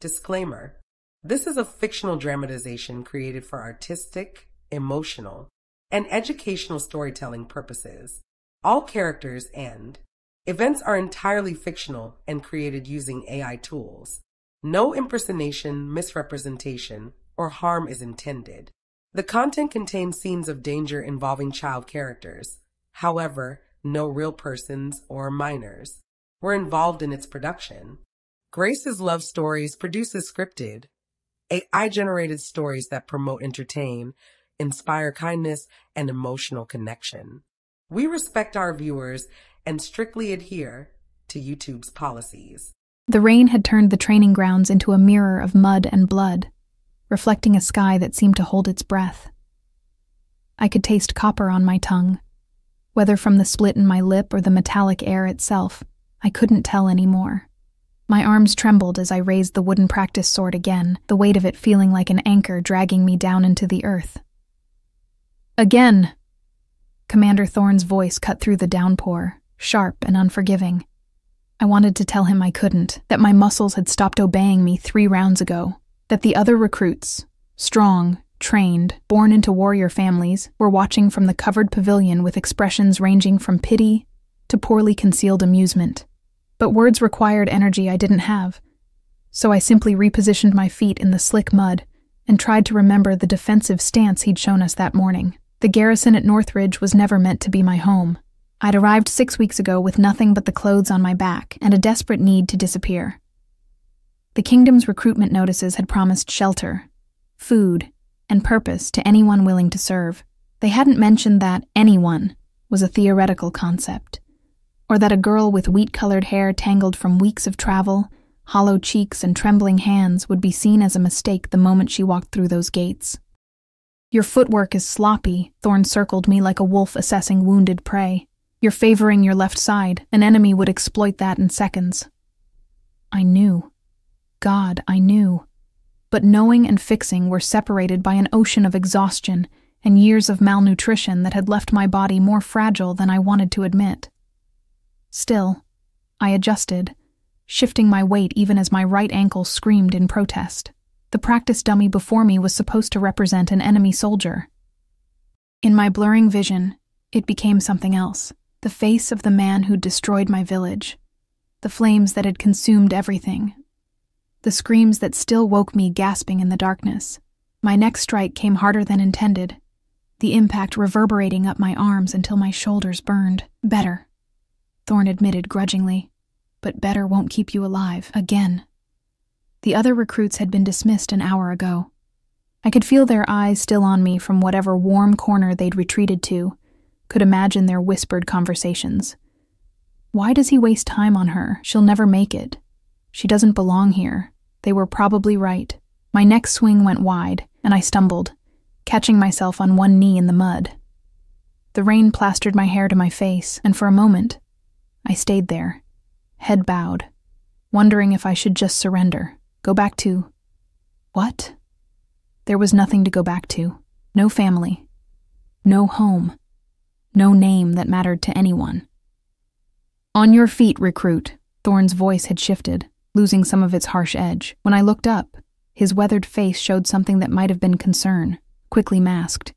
Disclaimer: this is a fictional dramatization created for artistic, emotional, and educational storytelling purposes. All characters and events are entirely fictional and created using AI tools. No impersonation, misrepresentation, or harm is intended. The content contains scenes of danger involving child characters. However, no real persons or minors were involved in its production. Grace's Love Stories produces scripted, AI-generated stories that promote, entertain, inspire kindness, and emotional connection. We respect our viewers and strictly adhere to YouTube's policies. The rain had turned the training grounds into a mirror of mud and blood, reflecting a sky that seemed to hold its breath. I could taste copper on my tongue. Whether from the split in my lip or the metallic air itself, I couldn't tell anymore. My arms trembled as I raised the wooden practice sword again, the weight of it feeling like an anchor dragging me down into the earth. Again! Commander Thorne's voice cut through the downpour, sharp and unforgiving. I wanted to tell him I couldn't, that my muscles had stopped obeying me 3 rounds ago, that the other recruits, strong, trained, born into warrior families, were watching from the covered pavilion with expressions ranging from pity to poorly concealed amusement. But words required energy I didn't have, so I simply repositioned my feet in the slick mud and tried to remember the defensive stance he'd shown us that morning. The garrison at Northridge was never meant to be my home. I'd arrived 6 weeks ago with nothing but the clothes on my back and a desperate need to disappear. The kingdom's recruitment notices had promised shelter, food, and purpose to anyone willing to serve. They hadn't mentioned that anyone was a theoretical concept, or that a girl with wheat-colored hair tangled from weeks of travel, hollow cheeks, and trembling hands would be seen as a mistake the moment she walked through those gates. Your footwork is sloppy, Thorne circled me like a wolf assessing wounded prey. You're favoring your left side. An enemy would exploit that in seconds. I knew. God, I knew. But knowing and fixing were separated by an ocean of exhaustion and years of malnutrition that had left my body more fragile than I wanted to admit. Still, I adjusted, shifting my weight even as my right ankle screamed in protest. The practice dummy before me was supposed to represent an enemy soldier. In my blurring vision, it became something else. The face of the man who'd destroyed my village. The flames that had consumed everything. The screams that still woke me gasping in the darkness. My next strike came harder than intended, the impact reverberating up my arms until my shoulders burned. Better, Thorne admitted grudgingly, but better won't keep you alive again. The other recruits had been dismissed an hour ago. I could feel their eyes still on me from whatever warm corner they'd retreated to, could imagine their whispered conversations. Why does he waste time on her? She'll never make it. She doesn't belong here. They were probably right. My next swing went wide, and I stumbled, catching myself on one knee in the mud. The rain plastered my hair to my face, and for a moment, I stayed there, head bowed, wondering if I should just surrender, go back to... What? There was nothing to go back to. No family. No home. No name that mattered to anyone. On your feet, recruit. Thorne's voice had shifted, losing some of its harsh edge. When I looked up, his weathered face showed something that might have been concern, quickly masked.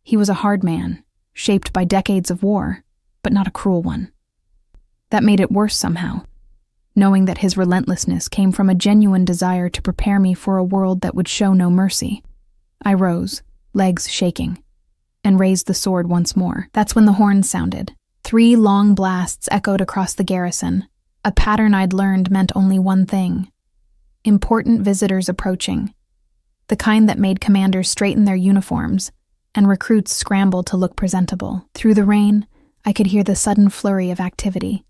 He was a hard man, shaped by decades of war, but not a cruel one. That made it worse somehow, knowing that his relentlessness came from a genuine desire to prepare me for a world that would show no mercy. I rose, legs shaking, and raised the sword once more. That's when the horns sounded. 3 long blasts echoed across the garrison. A pattern I'd learned meant only one thing. Important visitors approaching. The kind that made commanders straighten their uniforms, and recruits scramble to look presentable. Through the rain, I could hear the sudden flurry of activity.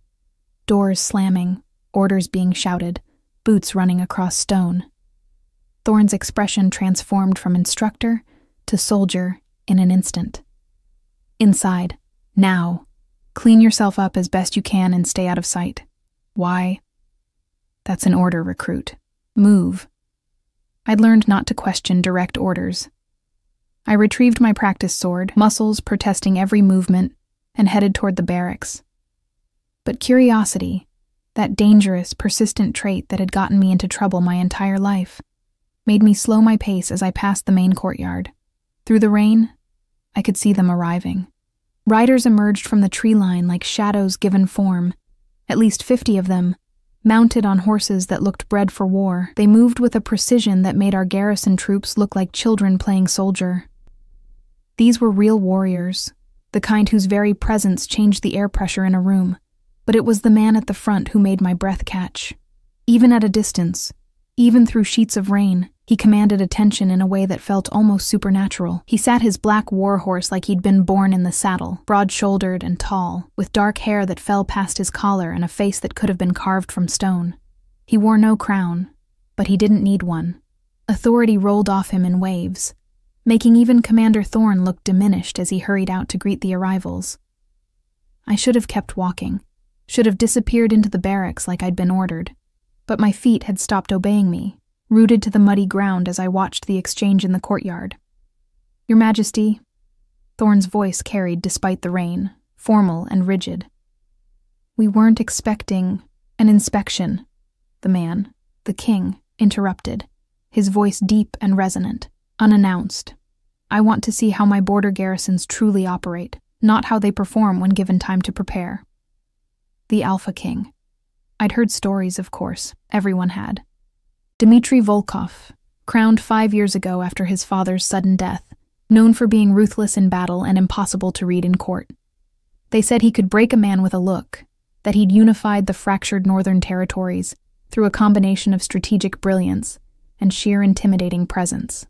Doors slamming, orders being shouted, boots running across stone. Thorne's expression transformed from instructor to soldier in an instant. Inside, now. Clean yourself up as best you can and stay out of sight. Why? That's an order, recruit. Move. I'd learned not to question direct orders. I retrieved my practice sword, muscles protesting every movement, and headed toward the barracks. But curiosity, That dangerous, persistent trait that had gotten me into trouble my entire life, made me slow my pace as I passed the main courtyard. Through the rain, I could see them arriving. Riders emerged from the tree line like shadows given form, at least 50 of them, mounted on horses that looked bred for war. They moved with a precision that made our garrison troops look like children playing soldier. These were real warriors, the kind whose very presence changed the air pressure in a room, but it was the man at the front who made my breath catch. Even at a distance, even through sheets of rain, he commanded attention in a way that felt almost supernatural. He sat his black war horse like he'd been born in the saddle, broad-shouldered and tall, with dark hair that fell past his collar and a face that could have been carved from stone. He wore no crown, but he didn't need one. Authority rolled off him in waves, making even Commander Thorne look diminished as he hurried out to greet the arrivals. I should have kept walking, should have disappeared into the barracks like I'd been ordered, but my feet had stopped obeying me, rooted to the muddy ground as I watched the exchange in the courtyard. "Your Majesty," Thorne's voice carried despite the rain, formal and rigid. "We weren't expecting an inspection," the man, the king, interrupted, his voice deep and resonant, unannounced. "I want to see how my border garrisons truly operate, not how they perform when given time to prepare." The Alpha King. I'd heard stories, of course. Everyone had. Dmitry Volkov, crowned 5 years ago after his father's sudden death, known for being ruthless in battle and impossible to read in court. They said he could break a man with a look, that he'd unified the fractured northern territories through a combination of strategic brilliance and sheer intimidating presence.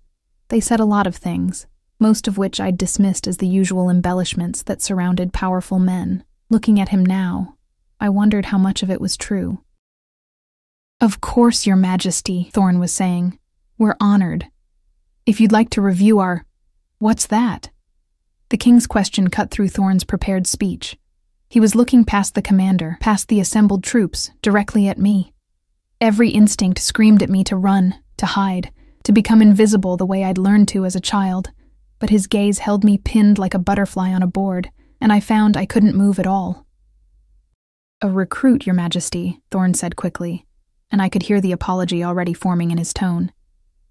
They said a lot of things, most of which I'd dismissed as the usual embellishments that surrounded powerful men. Looking at him now, I wondered how much of it was true. "Of course, Your Majesty," Thorne was saying. "We're honored. If you'd like to review our—" "What's that?" The king's question cut through Thorne's prepared speech. He was looking past the commander, past the assembled troops, directly at me. Every instinct screamed at me to run, to hide, to become invisible the way I'd learned to as a child, but his gaze held me pinned like a butterfly on a board, and I found I couldn't move at all. "A recruit, Your Majesty," Thorne said quickly, and I could hear the apology already forming in his tone.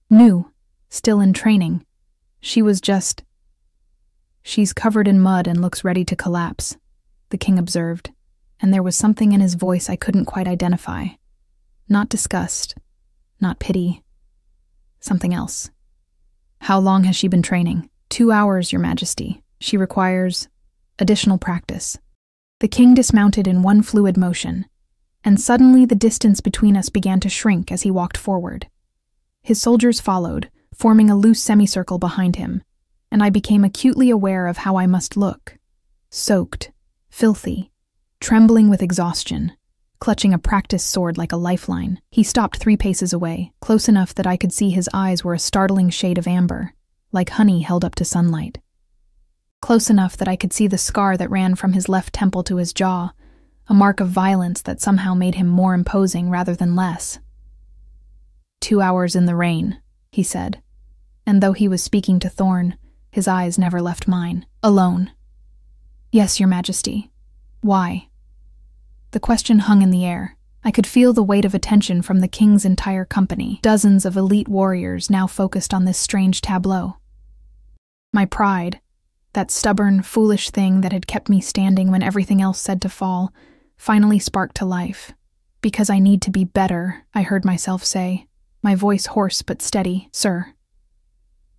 "New, still in training. She was just—" "She's covered in mud and looks ready to collapse," the king observed, and there was something in his voice I couldn't quite identify. Not disgust, not pity. Something else. "How long has she been training?" 2 hours, Your Majesty. She requires additional practice." The king dismounted in one fluid motion, and suddenly the distance between us began to shrink as he walked forward. His soldiers followed, forming a loose semicircle behind him, and I became acutely aware of how I must look. Soaked, filthy, trembling with exhaustion, clutching a practiced sword like a lifeline. He stopped 3 paces away, close enough that I could see his eyes were a startling shade of amber, like honey held up to sunlight. Close enough that I could see the scar that ran from his left temple to his jaw, a mark of violence that somehow made him more imposing rather than less. 2 hours in the rain, he said, and though he was speaking to Thorne, his eyes never left mine. Alone. Yes, Your Majesty. Why? The question hung in the air. I could feel the weight of attention from the king's entire company, dozens of elite warriors now focused on this strange tableau. My pride, that stubborn, foolish thing that had kept me standing when everything else said to fall, finally sparked to life. "Because I need to be better," I heard myself say, my voice hoarse but steady. "Sir."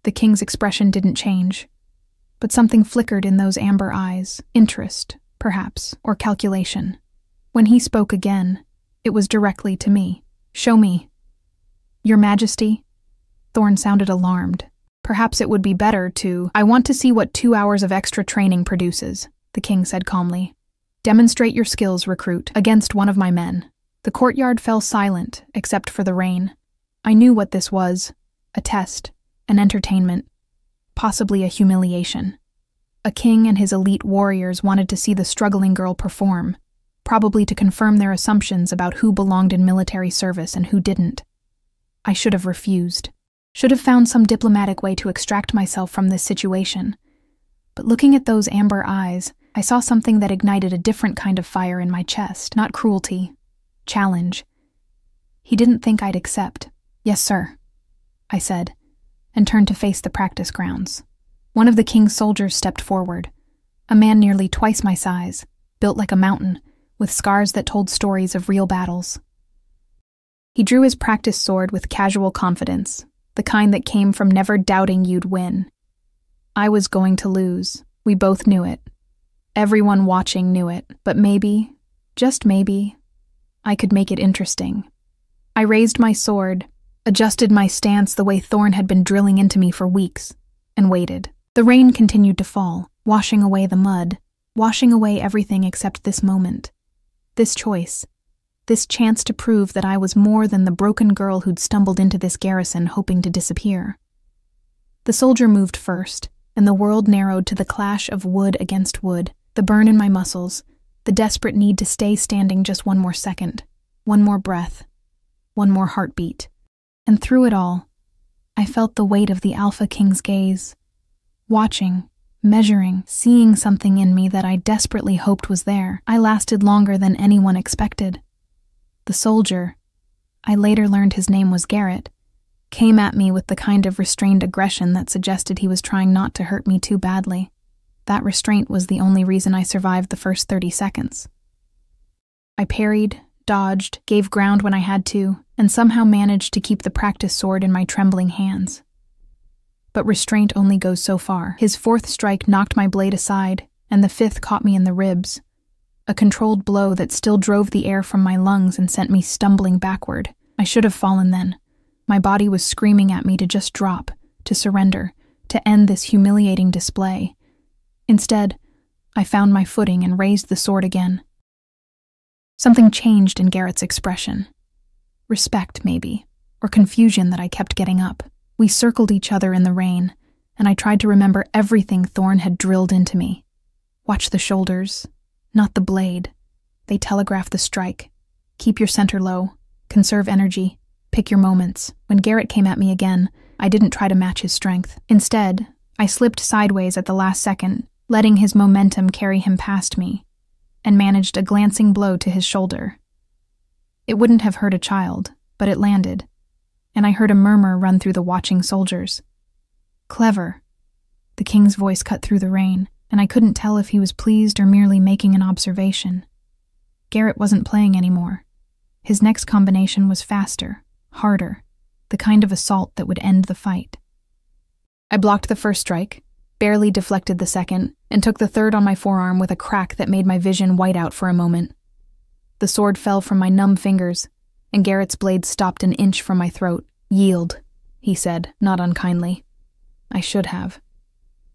The king's expression didn't change, but something flickered in those amber eyes, interest, perhaps, or calculation. When he spoke again, it was directly to me. "Show me." "Your Majesty?" Thorne sounded alarmed. "Perhaps it would be better to—" "I want to see what 2 hours of extra training produces," the king said calmly. "Demonstrate your skills, recruit, against one of my men." The courtyard fell silent, except for the rain. I knew what this was. A test, an entertainment, possibly a humiliation. A king and his elite warriors wanted to see the struggling girl perform, probably to confirm their assumptions about who belonged in military service and who didn't. I should have refused. Should have found some diplomatic way to extract myself from this situation. But looking at those amber eyes, I saw something that ignited a different kind of fire in my chest. Not cruelty, challenge. He didn't think I'd accept. "Yes, sir," I said, and turned to face the practice grounds. One of the king's soldiers stepped forward, a man nearly twice my size, built like a mountain, with scars that told stories of real battles. He drew his practice sword with casual confidence, the kind that came from never doubting you'd win. I was going to lose. We both knew it. Everyone watching knew it, but maybe, just maybe, I could make it interesting. I raised my sword, adjusted my stance the way Thorn had been drilling into me for weeks, and waited. The rain continued to fall, washing away the mud, washing away everything except this moment. This choice. This chance to prove that I was more than the broken girl who'd stumbled into this garrison hoping to disappear. The soldier moved first, and the world narrowed to the clash of wood against wood, the burn in my muscles, the desperate need to stay standing just one more second, one more breath, one more heartbeat. And through it all, I felt the weight of the Alpha King's gaze, watching, measuring, seeing something in me that I desperately hoped was there. I lasted longer than anyone expected. The soldier, I later learned his name was Garrett, came at me with the kind of restrained aggression that suggested he was trying not to hurt me too badly. That restraint was the only reason I survived the first 30 seconds. I parried, dodged, gave ground when I had to, and somehow managed to keep the practice sword in my trembling hands. But restraint only goes so far. His fourth strike knocked my blade aside, and the fifth caught me in the ribs. A controlled blow that still drove the air from my lungs and sent me stumbling backward. I should have fallen then. My body was screaming at me to just drop, to surrender, to end this humiliating display. Instead, I found my footing and raised the sword again. Something changed in Garrett's expression. Respect, maybe, or confusion that I kept getting up. We circled each other in the rain, and I tried to remember everything Thorn had drilled into me. Watch the shoulders, not the blade. They telegraph the strike. Keep your center low. Conserve energy. Pick your moments. When Garrett came at me again, I didn't try to match his strength. Instead, I slipped sideways at the last second, letting his momentum carry him past me, and managed a glancing blow to his shoulder. It wouldn't have hurt a child, but it landed, and I heard a murmur run through the watching soldiers. Clever. The king's voice cut through the rain, and I couldn't tell if he was pleased or merely making an observation. Garrett wasn't playing anymore. His next combination was faster, harder, the kind of assault that would end the fight. I blocked the first strike, barely deflected the second, and took the third on my forearm with a crack that made my vision white out for a moment. The sword fell from my numb fingers, and Garrett's blade stopped an inch from my throat. "Yield," he said, not unkindly. I should have.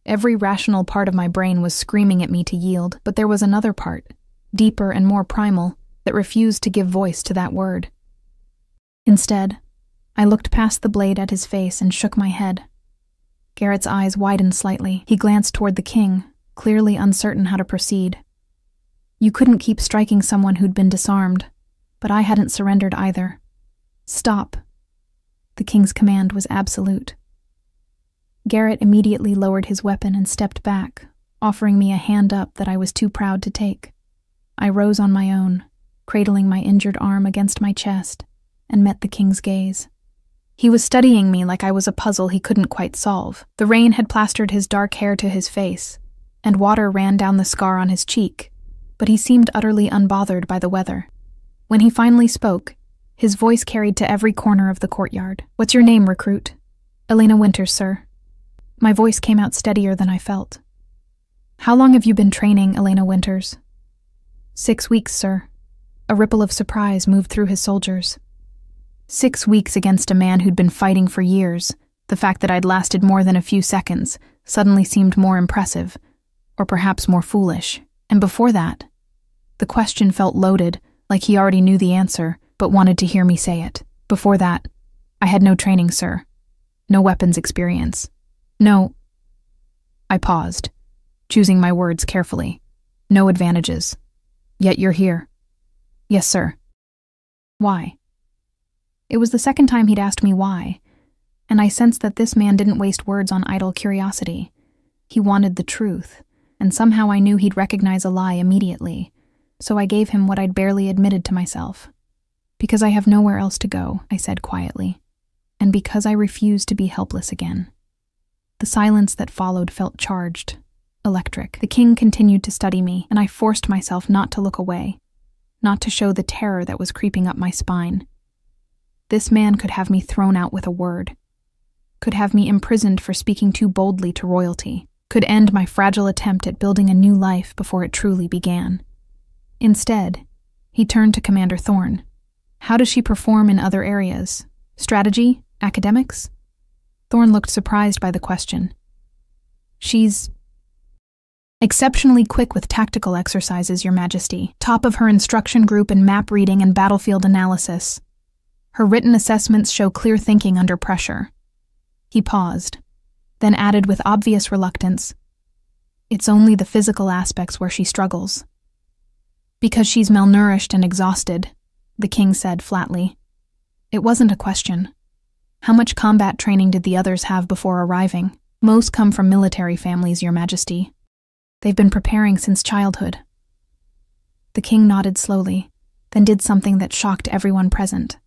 Every rational part of my brain was screaming at me to yield, but there was another part, deeper and more primal, that refused to give voice to that word. Instead, I looked past the blade at his face and shook my head. Garrett's eyes widened slightly. He glanced toward the king, clearly uncertain how to proceed. You couldn't keep striking someone who'd been disarmed, but I hadn't surrendered either. Stop. The king's command was absolute. Garrett immediately lowered his weapon and stepped back, offering me a hand up that I was too proud to take. I rose on my own, cradling my injured arm against my chest, and met the king's gaze. He was studying me like I was a puzzle he couldn't quite solve. The rain had plastered his dark hair to his face, and water ran down the scar on his cheek, but he seemed utterly unbothered by the weather. When he finally spoke, his voice carried to every corner of the courtyard. "What's your name, recruit?" "Elena Winters, sir." My voice came out steadier than I felt. "How long have you been training, Elena Winters?" 6 weeks, sir." A ripple of surprise moved through his soldiers. 6 weeks against a man who'd been fighting for years. The fact that I'd lasted more than a few seconds suddenly seemed more impressive, or perhaps more foolish. And before that, the question felt loaded, like he already knew the answer, but wanted to hear me say it. Before that, I had no training, sir. No weapons experience. No. I paused, choosing my words carefully. No advantages. Yet you're here. Yes, sir. Why? It was the second time he'd asked me why, and I sensed that this man didn't waste words on idle curiosity. He wanted the truth, and somehow I knew he'd recognize a lie immediately, so I gave him what I'd barely admitted to myself. Because I have nowhere else to go, I said quietly, and because I refuse to be helpless again. The silence that followed felt charged, electric. The king continued to study me, and I forced myself not to look away, not to show the terror that was creeping up my spine. This man could have me thrown out with a word, could have me imprisoned for speaking too boldly to royalty, could end my fragile attempt at building a new life before it truly began. Instead, he turned to Commander Thorne. How does she perform in other areas? Strategy? Academics? Thorne looked surprised by the question. She's exceptionally quick with tactical exercises, Your Majesty. Top of her instruction group in map reading and battlefield analysis. Her written assessments show clear thinking under pressure. He paused, then added with obvious reluctance, It's only the physical aspects where she struggles. Because she's malnourished and exhausted, the king said flatly. It wasn't a question. How much combat training did the others have before arriving? Most come from military families, Your Majesty. They've been preparing since childhood. The king nodded slowly, then did something that shocked everyone present.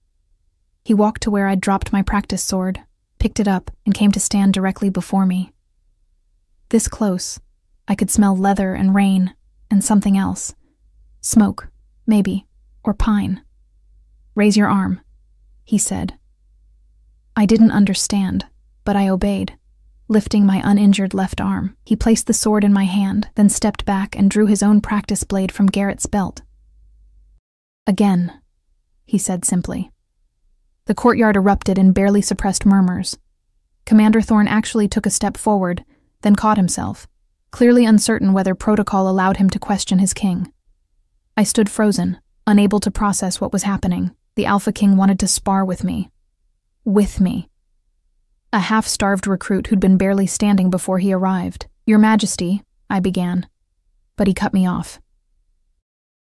He walked to where I'd dropped my practice sword, picked it up, and came to stand directly before me. This close, I could smell leather and rain, and something else. Smoke, maybe, or pine. Raise your arm, he said. I didn't understand, but I obeyed. Lifting my uninjured left arm, he placed the sword in my hand, then stepped back and drew his own practice blade from Garrett's belt. Again, he said simply. The courtyard erupted in barely suppressed murmurs. Commander Thorne actually took a step forward, then caught himself, clearly uncertain whether protocol allowed him to question his king. I stood frozen, unable to process what was happening. The Alpha King wanted to spar with me. With me. A half-starved recruit who'd been barely standing before he arrived. Your Majesty, I began, but he cut me off.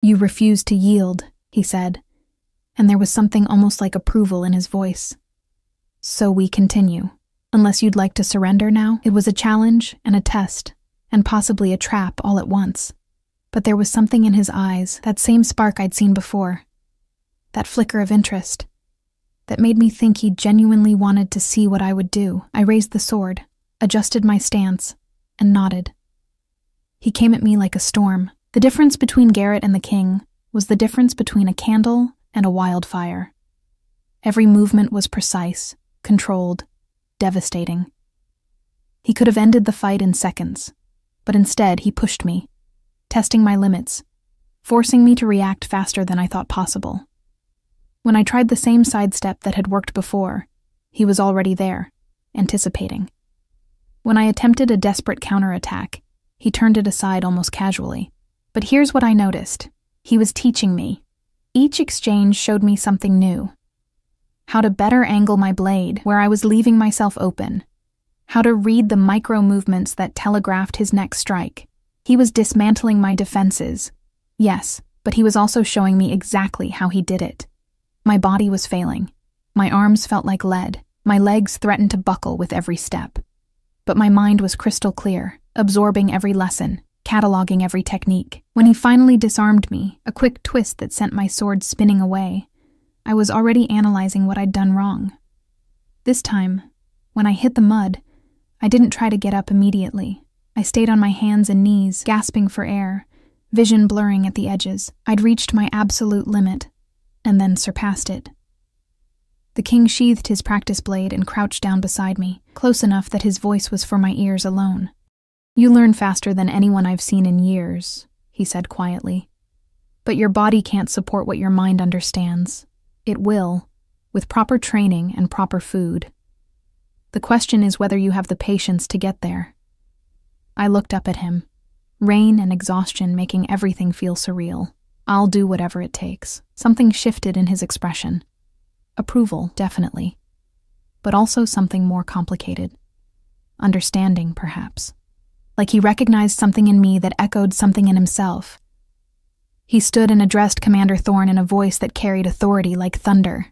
You refuse to yield, he said, and there was something almost like approval in his voice. So we continue. Unless you'd like to surrender now? It was a challenge and a test, and possibly a trap all at once. But there was something in his eyes, that same spark I'd seen before. That flicker of interest. That made me think he genuinely wanted to see what I would do. I raised the sword, adjusted my stance, and nodded. He came at me like a storm. The difference between Garrett and the king was the difference between a candle and a wildfire. Every movement was precise, controlled, devastating. He could have ended the fight in seconds, but instead he pushed me, testing my limits, forcing me to react faster than I thought possible. When I tried the same sidestep that had worked before, he was already there, anticipating. When I attempted a desperate counterattack, he turned it aside almost casually. But here's what I noticed. He was teaching me. Each exchange showed me something new. How to better angle my blade where I was leaving myself open. How to read the micro-movements that telegraphed his next strike. He was dismantling my defenses. Yes, but he was also showing me exactly how he did it. My body was failing. My arms felt like lead. My legs threatened to buckle with every step. But my mind was crystal clear, absorbing every lesson, cataloging every technique. When he finally disarmed me, a quick twist that sent my sword spinning away, I was already analyzing what I'd done wrong. This time, when I hit the mud, I didn't try to get up immediately. I stayed on my hands and knees, gasping for air, vision blurring at the edges. I'd reached my absolute limit, and then surpassed it. The king sheathed his practice blade and crouched down beside me, close enough that his voice was for my ears alone. You learn faster than anyone I've seen in years, he said quietly. But your body can't support what your mind understands. It will, with proper training and proper food. The question is whether you have the patience to get there. I looked up at him, rain and exhaustion making everything feel surreal. I'll do whatever it takes. Something shifted in his expression. Approval, definitely. But also something more complicated. Understanding, perhaps. Like he recognized something in me that echoed something in himself. He stood and addressed Commander Thorne in a voice that carried authority like thunder.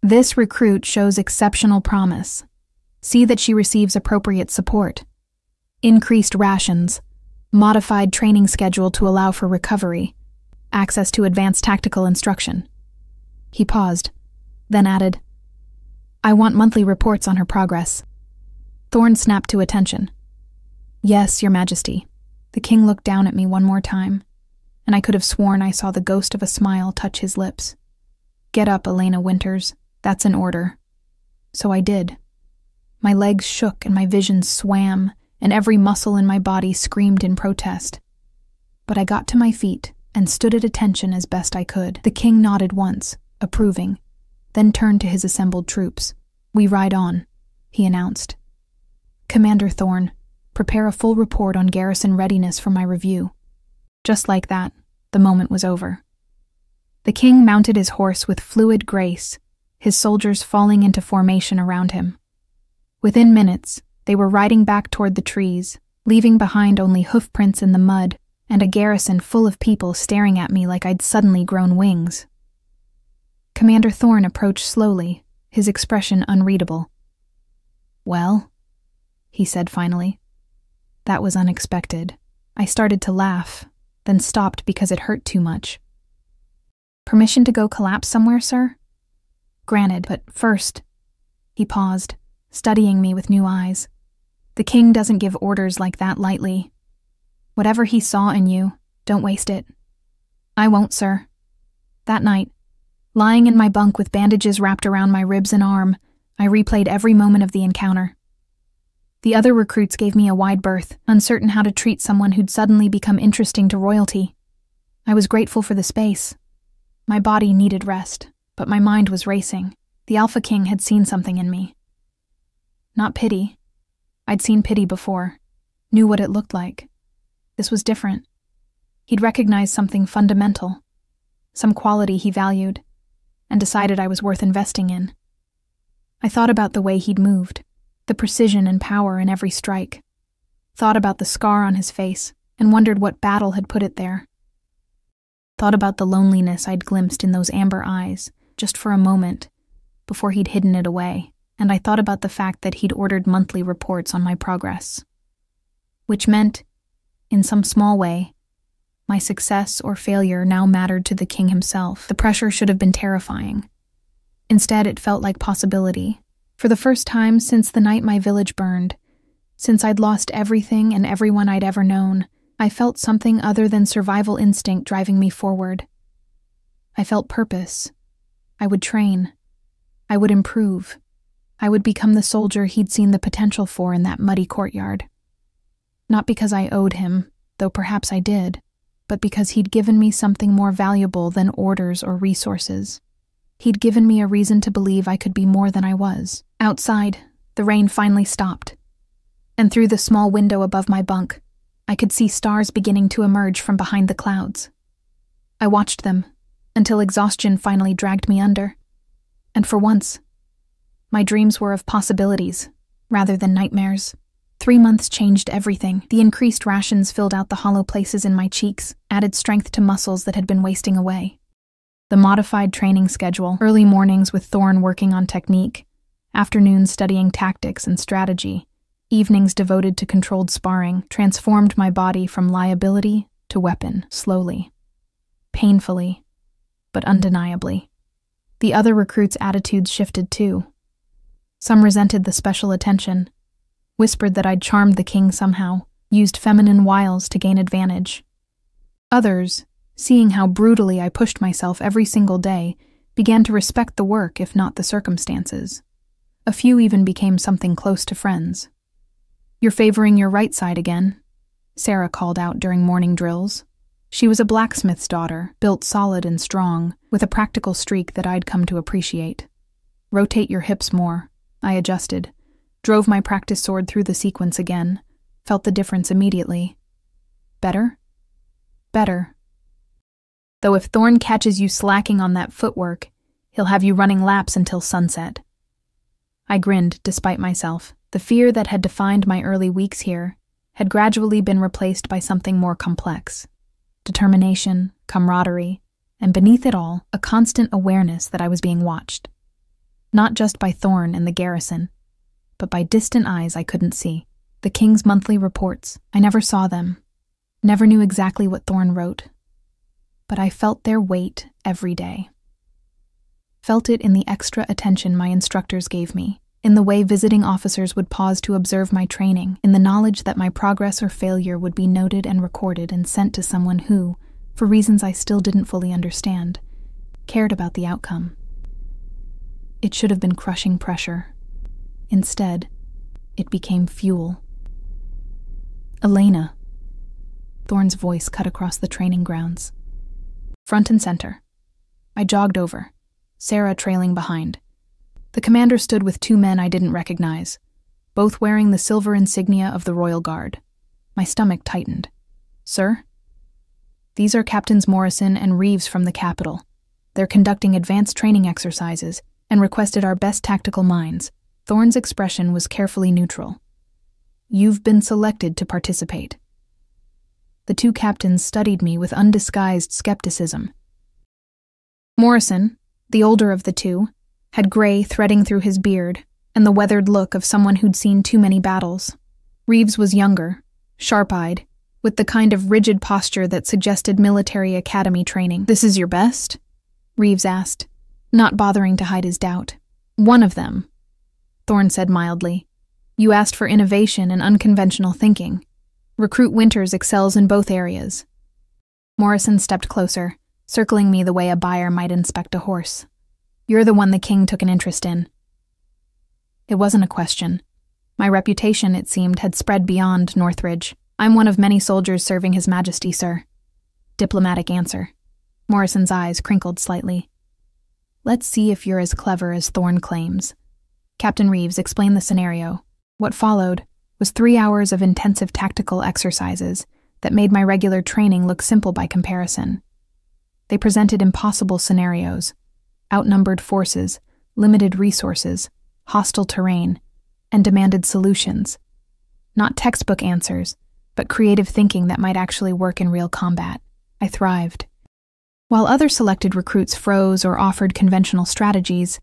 This recruit shows exceptional promise. See that she receives appropriate support. Increased rations. Modified training schedule to allow for recovery. Access to advanced tactical instruction. He paused, then added, "I want monthly reports on her progress." Thorn snapped to attention. "Yes, Your Majesty." The king looked down at me one more time, and I could have sworn I saw the ghost of a smile touch his lips. "Get up, Elena Winters. That's an order." So I did. My legs shook and my vision swam, and every muscle in my body screamed in protest. But I got to my feet and stood at attention as best I could. The king nodded once, approving, then turned to his assembled troops. "We ride on," he announced. "Commander Thorn, prepare a full report on garrison readiness for my review." Just like that, the moment was over. The king mounted his horse with fluid grace, his soldiers falling into formation around him. Within minutes, they were riding back toward the trees, leaving behind only hoofprints in the mud and a garrison full of people staring at me like I'd suddenly grown wings. Commander Thorn approached slowly, his expression unreadable. "Well," he said finally. That was unexpected. I started to laugh, then stopped because it hurt too much. "Permission to go collapse somewhere, sir?" "Granted, but first..." He paused, studying me with new eyes. "The king doesn't give orders like that lightly. Whatever he saw in you, don't waste it." "I won't, sir." That night, lying in my bunk with bandages wrapped around my ribs and arm, I replayed every moment of the encounter. The other recruits gave me a wide berth, uncertain how to treat someone who'd suddenly become interesting to royalty. I was grateful for the space. My body needed rest, but my mind was racing. The Alpha King had seen something in me. Not pity. I'd seen pity before, knew what it looked like. This was different. He'd recognized something fundamental, some quality he valued, and decided I was worth investing in. I thought about the way he'd moved, the precision and power in every strike, thought about the scar on his face, and wondered what battle had put it there. Thought about the loneliness I'd glimpsed in those amber eyes, just for a moment, before he'd hidden it away, and I thought about the fact that he'd ordered monthly reports on my progress. Which meant, in some small way, my success or failure now mattered to the king himself. The pressure should have been terrifying. Instead, it felt like possibility. For the first time since the night my village burned, since I'd lost everything and everyone I'd ever known, I felt something other than survival instinct driving me forward. I felt purpose. I would train. I would improve. I would become the soldier he'd seen the potential for in that muddy courtyard. Not because I owed him, though perhaps I did, but because he'd given me something more valuable than orders or resources. He'd given me a reason to believe I could be more than I was. Outside, the rain finally stopped, and through the small window above my bunk, I could see stars beginning to emerge from behind the clouds. I watched them, until exhaustion finally dragged me under. And for once, my dreams were of possibilities, rather than nightmares. 3 months changed everything. The increased rations filled out the hollow places in my cheeks, added strength to muscles that had been wasting away. The modified training schedule, early mornings with Thorn working on technique, afternoons studying tactics and strategy, evenings devoted to controlled sparring, transformed my body from liability to weapon, slowly, painfully, but undeniably. The other recruits' attitudes shifted too. Some resented the special attention, whispered that I'd charmed the king somehow, used feminine wiles to gain advantage. Others, seeing how brutally I pushed myself every single day, began to respect the work if not the circumstances. A few even became something close to friends. "You're favoring your right side again," Sarah called out during morning drills. She was a blacksmith's daughter, built solid and strong, with a practical streak that I'd come to appreciate. "Rotate your hips more." I adjusted, drove my practice sword through the sequence again, felt the difference immediately. Better? Better. Though if Thorn catches you slacking on that footwork, he'll have you running laps until sunset. I grinned, despite myself. The fear that had defined my early weeks here had gradually been replaced by something more complex. Determination, camaraderie, and beneath it all, a constant awareness that I was being watched. Not just by Thorn and the garrison, but by distant eyes I couldn't see. The king's monthly reports, I never saw them, never knew exactly what Thorn wrote, but I felt their weight every day. felt it in the extra attention my instructors gave me, in the way visiting officers would pause to observe my training, in the knowledge that my progress or failure would be noted and recorded and sent to someone who, for reasons I still didn't fully understand, cared about the outcome. It should have been crushing pressure. Instead, it became fuel. Elena. Thorne's voice cut across the training grounds. Front and center. I jogged over, Sarah trailing behind. The commander stood with two men I didn't recognize, both wearing the silver insignia of the Royal Guard. My stomach tightened. Sir? These are Captains Morrison and Reeves from the Capitol. They're conducting advanced training exercises and requested our best tactical minds. Thorne's expression was carefully neutral. You've been selected to participate. The two captains studied me with undisguised skepticism. Morrison, the older of the two, had gray threading through his beard and the weathered look of someone who'd seen too many battles. Reeves was younger, sharp-eyed, with the kind of rigid posture that suggested military academy training. This is your best? Reeves asked, not bothering to hide his doubt. One of them, Thorne said mildly. You asked for innovation and unconventional thinking. Recruit Winters excels in both areas. Morrison stepped closer, circling me the way a buyer might inspect a horse. You're the one the king took an interest in. It wasn't a question. My reputation, it seemed, had spread beyond Northridge. I'm one of many soldiers serving His Majesty, sir. Diplomatic answer. Morrison's eyes crinkled slightly. Let's see if you're as clever as Thorne claims. Captain Reeves explained the scenario. What followed was 3 hours of intensive tactical exercises that made my regular training look simple by comparison. They presented impossible scenarios, outnumbered forces, limited resources, hostile terrain, and demanded solutions. Not textbook answers, but creative thinking that might actually work in real combat. I thrived. While other selected recruits froze or offered conventional strategies,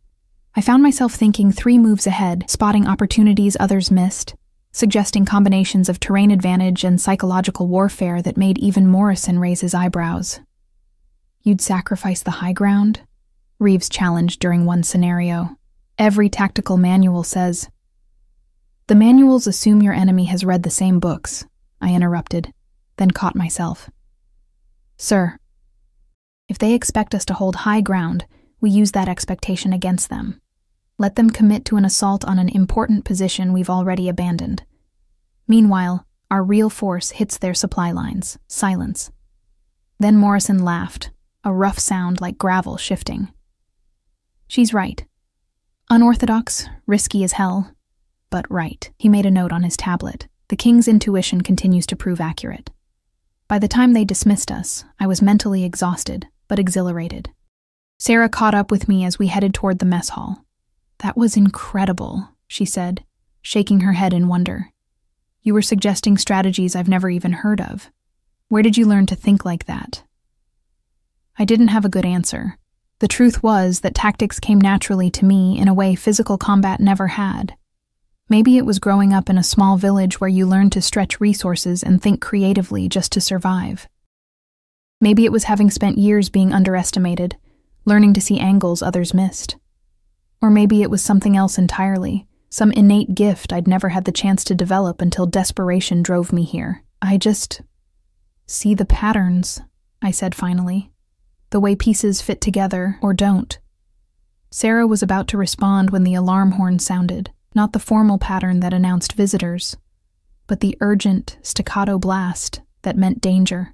I found myself thinking 3 moves ahead, spotting opportunities others missed, suggesting combinations of terrain advantage and psychological warfare that made even Morrison raise his eyebrows. You'd sacrifice the high ground? Reeves challenged during one scenario. Every tactical manual says. The manuals assume your enemy has read the same books, I interrupted, then caught myself. Sir, if they expect us to hold high ground, we use that expectation against them. Let them commit to an assault on an important position we've already abandoned. Meanwhile, our real force hits their supply lines. Silence. Then Morrison laughed, a rough sound like gravel shifting. She's right. Unorthodox, risky as hell, but right. He made a note on his tablet. The king's intuition continues to prove accurate. By the time they dismissed us, I was mentally exhausted, but exhilarated. Sarah caught up with me as we headed toward the mess hall. That was incredible, she said, shaking her head in wonder. You were suggesting strategies I've never even heard of. Where did you learn to think like that? I didn't have a good answer. The truth was that tactics came naturally to me in a way physical combat never had. Maybe it was growing up in a small village where you learned to stretch resources and think creatively just to survive. Maybe it was having spent years being underestimated, learning to see angles others missed. Or maybe it was something else entirely, some innate gift I'd never had the chance to develop until desperation drove me here. I just see the patterns, I said finally. The way pieces fit together or don't. Sarah was about to respond when the alarm horn sounded, not the formal pattern that announced visitors, but the urgent, staccato blast that meant danger.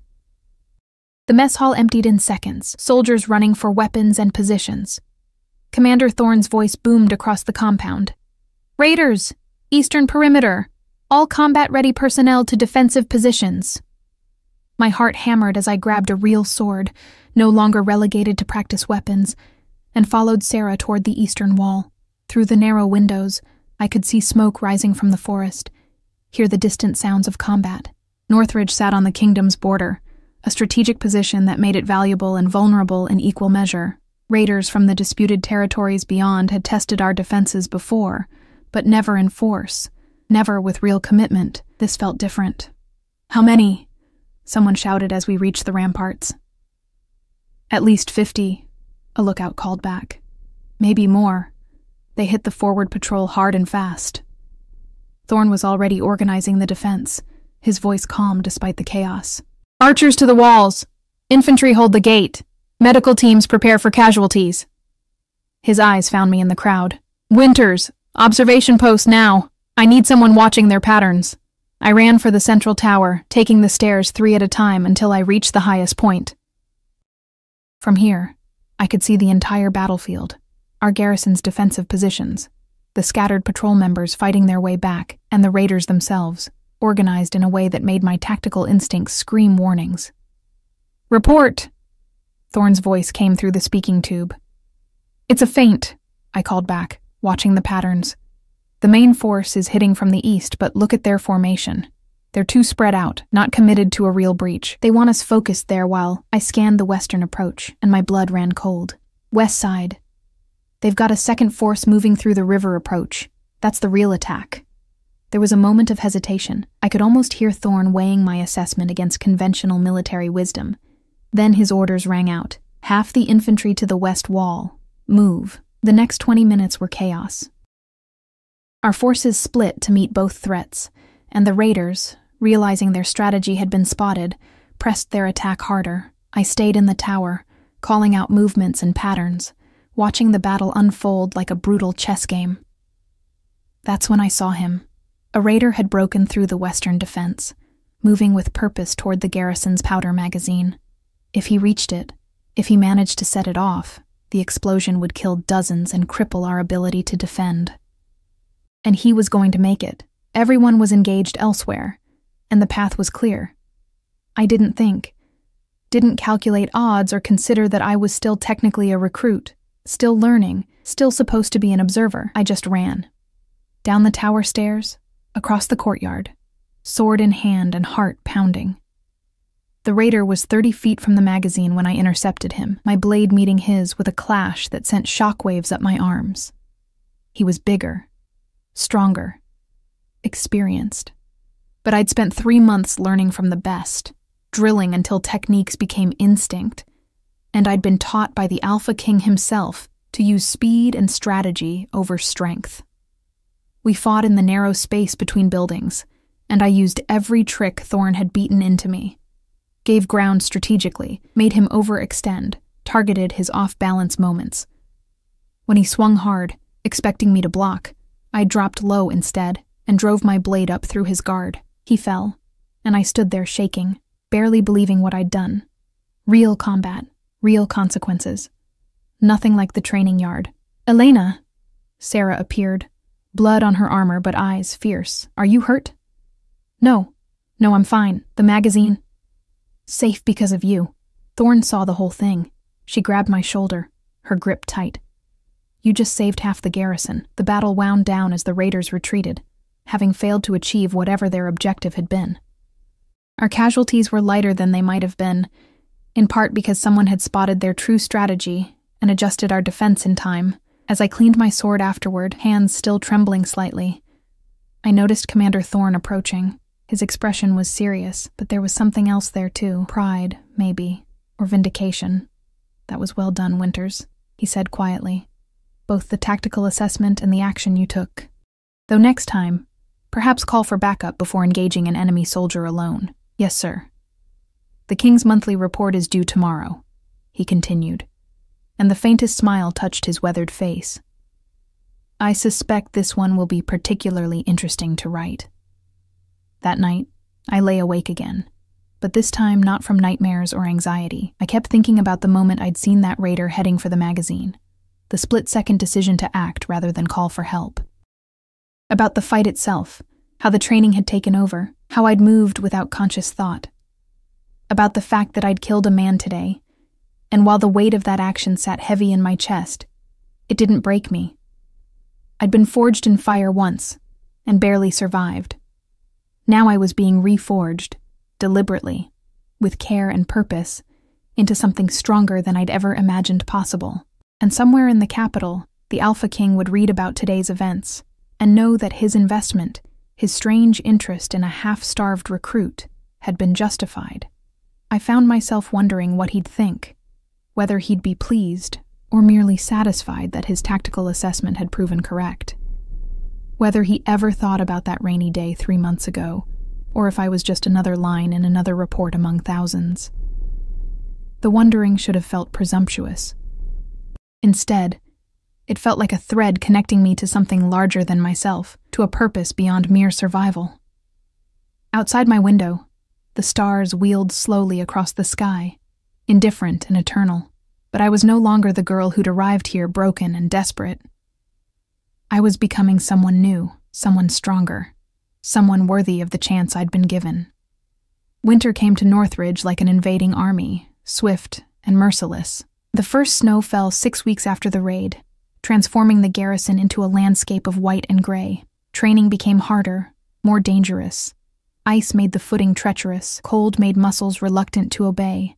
The mess hall emptied in seconds, soldiers running for weapons and positions. Commander Thorne's voice boomed across the compound. Raiders! Eastern perimeter! All combat-ready personnel to defensive positions. My heart hammered as I grabbed a real sword, no longer relegated to practice weapons, and followed Sarah toward the eastern wall. Through the narrow windows, I could see smoke rising from the forest, hear the distant sounds of combat. Northridge sat on the kingdom's border, a strategic position that made it valuable and vulnerable in equal measure. Raiders from the disputed territories beyond had tested our defenses before, but never in force, never with real commitment. This felt different. How many? Someone shouted as we reached the ramparts. At least 50, a lookout called back. Maybe more. They hit the forward patrol hard and fast. Thorn was already organizing the defense, his voice calm despite the chaos. Archers to the walls. Infantry hold the gate. Medical teams prepare for casualties. His eyes found me in the crowd. Winters, observation post now. I need someone watching their patterns. I ran for the central tower, taking the stairs 3 at a time until I reached the highest point. From here, I could see the entire battlefield, our garrison's defensive positions, the scattered patrol members fighting their way back, and the raiders themselves, organized in a way that made my tactical instincts scream warnings. Report! Thorn's voice came through the speaking tube. It's a feint, I called back, watching the patterns. The main force is hitting from the east, but look at their formation. They're too spread out, not committed to a real breach. They want us focused there while I scanned the western approach, and my blood ran cold. West side. They've got a second force moving through the river approach. That's the real attack. There was a moment of hesitation. I could almost hear Thorn weighing my assessment against conventional military wisdom. Then his orders rang out. Half the infantry to the west wall. Move. The next 20 minutes were chaos. Our forces split to meet both threats, and the raiders, realizing their strategy had been spotted, pressed their attack harder. I stayed in the tower, calling out movements and patterns, watching the battle unfold like a brutal chess game. That's when I saw him. A raider had broken through the western defense, moving with purpose toward the garrison's powder magazine. If he reached it, if he managed to set it off, the explosion would kill dozens and cripple our ability to defend. And he was going to make it. Everyone was engaged elsewhere, and the path was clear. I didn't think, didn't calculate odds or consider that I was still technically a recruit, still learning, still supposed to be an observer. I just ran. Down the tower stairs, across the courtyard, sword in hand and heart pounding. The raider was 30 feet from the magazine when I intercepted him, my blade meeting his with a clash that sent shockwaves up my arms. He was bigger, stronger, experienced. But I'd spent 3 months learning from the best, drilling until techniques became instinct, and I'd been taught by the Alpha King himself to use speed and strategy over strength. We fought in the narrow space between buildings, and I used every trick Thorn had beaten into me. Gave ground strategically, made him overextend, targeted his off-balance moments. When he swung hard, expecting me to block, I dropped low instead and drove my blade up through his guard. He fell, and I stood there shaking, barely believing what I'd done. Real combat, real consequences. Nothing like the training yard. Elena! Sarah appeared, blood on her armor but eyes fierce. Are you hurt? No, I'm fine. The magazine. Safe because of you. Thorn saw the whole thing. She grabbed my shoulder, her grip tight. You just saved half the garrison. The battle wound down as the raiders retreated, having failed to achieve whatever their objective had been. Our casualties were lighter than they might have been, in part because someone had spotted their true strategy and adjusted our defense in time. As I cleaned my sword afterward, hands still trembling slightly, I noticed Commander Thorn approaching. His expression was serious, but there was something else there too. Pride, maybe, or vindication. That was well done, Winters, he said quietly. Both the tactical assessment and the action you took. Though next time, perhaps call for backup before engaging an enemy soldier alone. Yes, sir. The King's monthly report is due tomorrow, he continued, and the faintest smile touched his weathered face. I suspect this one will be particularly interesting to write. That night, I lay awake again, but this time not from nightmares or anxiety. I kept thinking about the moment I'd seen that raider heading for the magazine, the split-second decision to act rather than call for help. About the fight itself, how the training had taken over, how I'd moved without conscious thought. About the fact that I'd killed a man today, and while the weight of that action sat heavy in my chest, it didn't break me. I'd been forged in fire once, and barely survived. Now I was being reforged, deliberately, with care and purpose, into something stronger than I'd ever imagined possible. And somewhere in the capital, the Alpha King would read about today's events, and know that his investment, his strange interest in a half-starved recruit, had been justified. I found myself wondering what he'd think, whether he'd be pleased or merely satisfied that his tactical assessment had proven correct. Whether he ever thought about that rainy day 3 months ago, or if I was just another line in another report among thousands. The wondering should have felt presumptuous. Instead, it felt like a thread connecting me to something larger than myself, to a purpose beyond mere survival. Outside my window, the stars wheeled slowly across the sky, indifferent and eternal, but I was no longer the girl who'd arrived here broken and desperate. I was becoming someone new, someone stronger, someone worthy of the chance I'd been given. Winter came to Northridge like an invading army, swift and merciless. The first snow fell 6 weeks after the raid, transforming the garrison into a landscape of white and gray. Training became harder, more dangerous. Ice made the footing treacherous, cold made muscles reluctant to obey.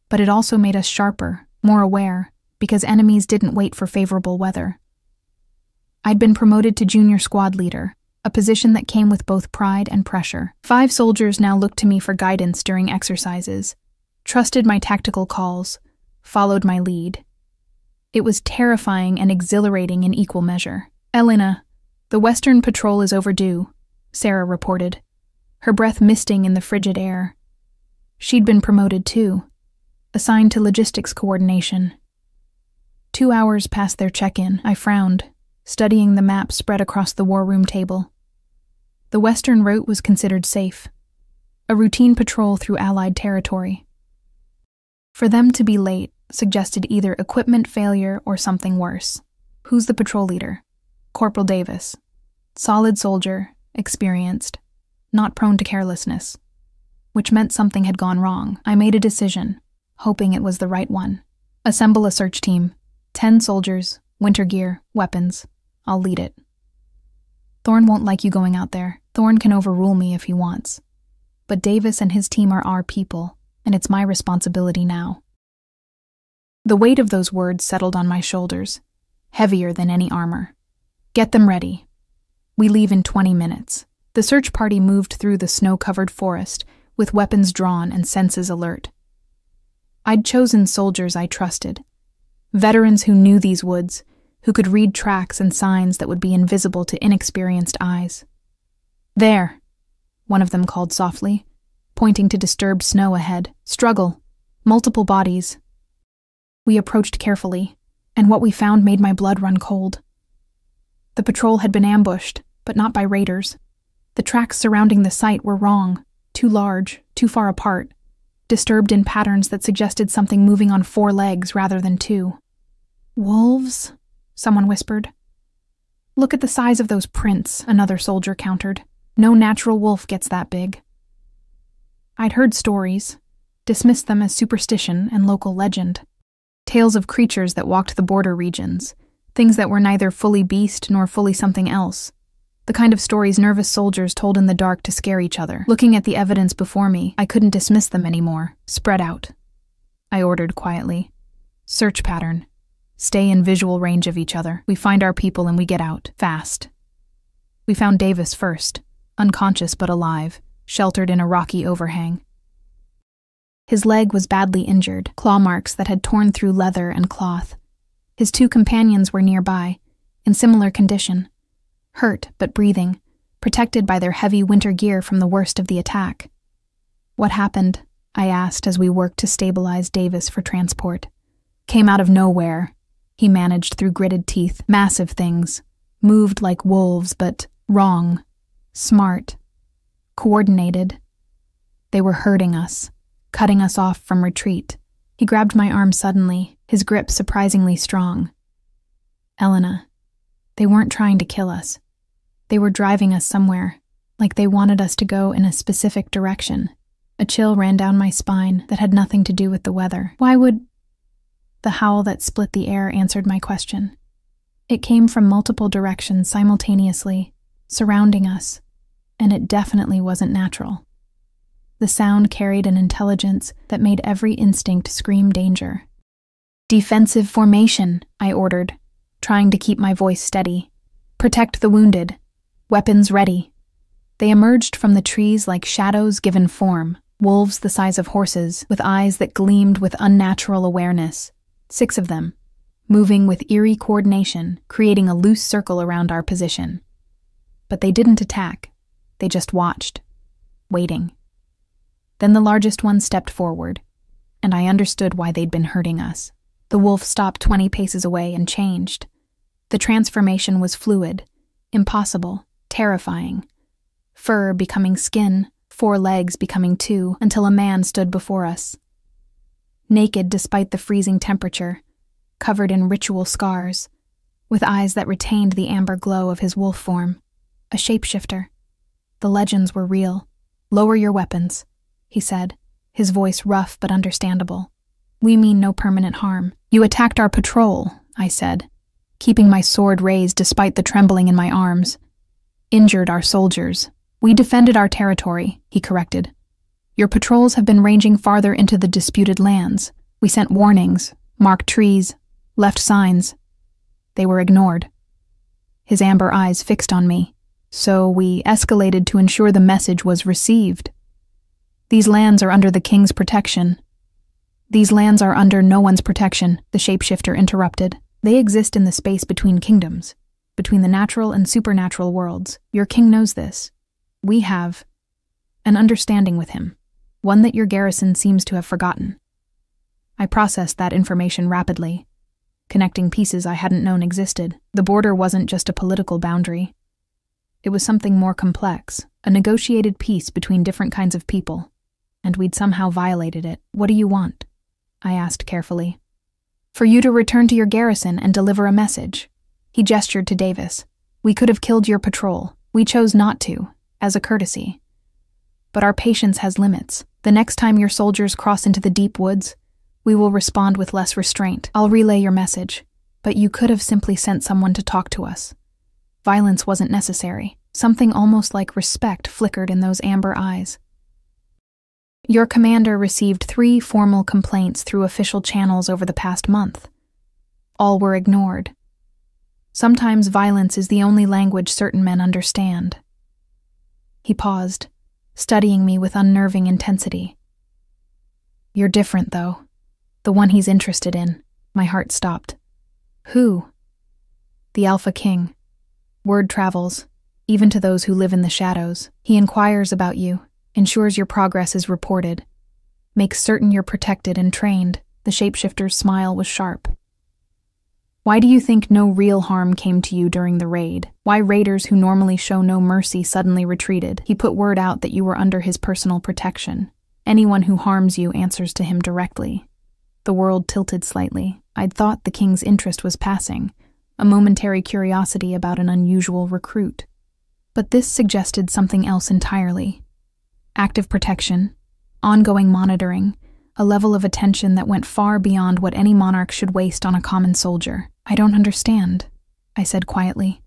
But it also made us sharper, more aware, because enemies didn't wait for favorable weather. I'd been promoted to junior squad leader, a position that came with both pride and pressure. 5 soldiers now looked to me for guidance during exercises, trusted my tactical calls, followed my lead. It was terrifying and exhilarating in equal measure. "Elena, the Western Patrol is overdue," Sarah reported, her breath misting in the frigid air. She'd been promoted too, assigned to logistics coordination. 2 hours past their check-in, I frowned, studying the map spread across the war room table. The western route was considered safe, a routine patrol through Allied territory. For them to be late suggested either equipment failure or something worse. "Who's the patrol leader?" "Corporal Davis. Solid soldier, experienced, not prone to carelessness." Which meant something had gone wrong. I made a decision, hoping it was the right one. "Assemble a search team. 10 soldiers, winter gear, weapons. I'll lead it." "Thorne won't like you going out there. Thorne can overrule me if he wants. But Davis and his team are our people, and it's my responsibility now." The weight of those words settled on my shoulders, heavier than any armor. "Get them ready. We leave in 20 minutes. The search party moved through the snow-covered forest, with weapons drawn and senses alert. I'd chosen soldiers I trusted, veterans who knew these woods, who could read tracks and signs that would be invisible to inexperienced eyes. "There," one of them called softly, pointing to disturbed snow ahead. "Struggle. Multiple bodies." We approached carefully, and what we found made my blood run cold. The patrol had been ambushed, but not by raiders. The tracks surrounding the site were wrong, too large, too far apart, disturbed in patterns that suggested something moving on 4 legs rather than 2. "Wolves?" someone whispered. "Look at the size of those prints," another soldier countered. "No natural wolf gets that big." I'd heard stories, dismissed them as superstition and local legend. Tales of creatures that walked the border regions, things that were neither fully beast nor fully something else. The kind of stories nervous soldiers told in the dark to scare each other. Looking at the evidence before me, I couldn't dismiss them anymore. "Spread out," I ordered quietly. "Search pattern. Stay in visual range of each other. We find our people and we get out. Fast." We found Davis first, unconscious but alive, sheltered in a rocky overhang. His leg was badly injured, claw marks that had torn through leather and cloth. His 2 companions were nearby, in similar condition, hurt but breathing, protected by their heavy winter gear from the worst of the attack. "What happened?" I asked as we worked to stabilize Davis for transport. "Came out of nowhere," he managed through gritted teeth. "Massive things. Moved like wolves, but wrong. Smart. Coordinated. They were hurting us, cutting us off from retreat." He grabbed my arm suddenly, his grip surprisingly strong. "Elena, they weren't trying to kill us. They were driving us somewhere, like they wanted us to go in a specific direction." A chill ran down my spine that had nothing to do with the weather. "Why would—" The howl that split the air answered my question. It came from multiple directions simultaneously, surrounding us, and it definitely wasn't natural. The sound carried an intelligence that made every instinct scream danger. "Defensive formation," I ordered, trying to keep my voice steady. "Protect the wounded. Weapons ready." They emerged from the trees like shadows given form, wolves the size of horses, with eyes that gleamed with unnatural awareness. 6 of them, moving with eerie coordination, creating a loose circle around our position. But they didn't attack. They just watched, waiting. Then the largest one stepped forward, and I understood why they'd been hurting us. The wolf stopped 20 paces away and changed. The transformation was fluid, impossible, terrifying. Fur becoming skin, 4 legs becoming 2, until a man stood before us. Naked despite the freezing temperature, covered in ritual scars, with eyes that retained the amber glow of his wolf form. A shapeshifter. The legends were real. "Lower your weapons," he said, his voice rough but understandable. "We mean no permanent harm." "You attacked our patrol," I said, keeping my sword raised despite the trembling in my arms. "Injured our soldiers." "We defended our territory," he corrected. "Your patrols have been ranging farther into the disputed lands. We sent warnings, marked trees, left signs. They were ignored." His amber eyes fixed on me. "So we escalated to ensure the message was received. These lands are under the king's protection." "These lands are under no one's protection," the shapeshifter interrupted. "They exist in the space between kingdoms, between the natural and supernatural worlds. Your king knows this. We have an understanding with him, one that your garrison seems to have forgotten." I processed that information rapidly, connecting pieces I hadn't known existed. The border wasn't just a political boundary. It was something more complex, a negotiated peace between different kinds of people, and we'd somehow violated it. "What do you want?" I asked carefully. "For you to return to your garrison and deliver a message." He gestured to Davis. "We could have killed your patrol. We chose not to, as a courtesy. But our patience has limits. The next time your soldiers cross into the deep woods, we will respond with less restraint. I'll relay your message, but you could have simply sent someone to talk to us. Violence wasn't necessary." Something almost like respect flickered in those amber eyes. "Your commander received 3 formal complaints through official channels over the past month. All were ignored. Sometimes violence is the only language certain men understand." He paused, studying me with unnerving intensity. "You're different, though. The one he's interested in." My heart stopped. "Who?" "The Alpha King. Word travels, even to those who live in the shadows. He inquires about you, ensures your progress is reported, makes certain you're protected and trained." The shapeshifter's smile was sharp. "Why do you think no real harm came to you during the raid? Why raiders who normally show no mercy suddenly retreated? He put word out that you were under his personal protection. Anyone who harms you answers to him directly." The world tilted slightly. I'd thought the king's interest was passing, a momentary curiosity about an unusual recruit. But this suggested something else entirely. Active protection, ongoing monitoring, a level of attention that went far beyond what any monarch should waste on a common soldier. "I don't understand," I said quietly.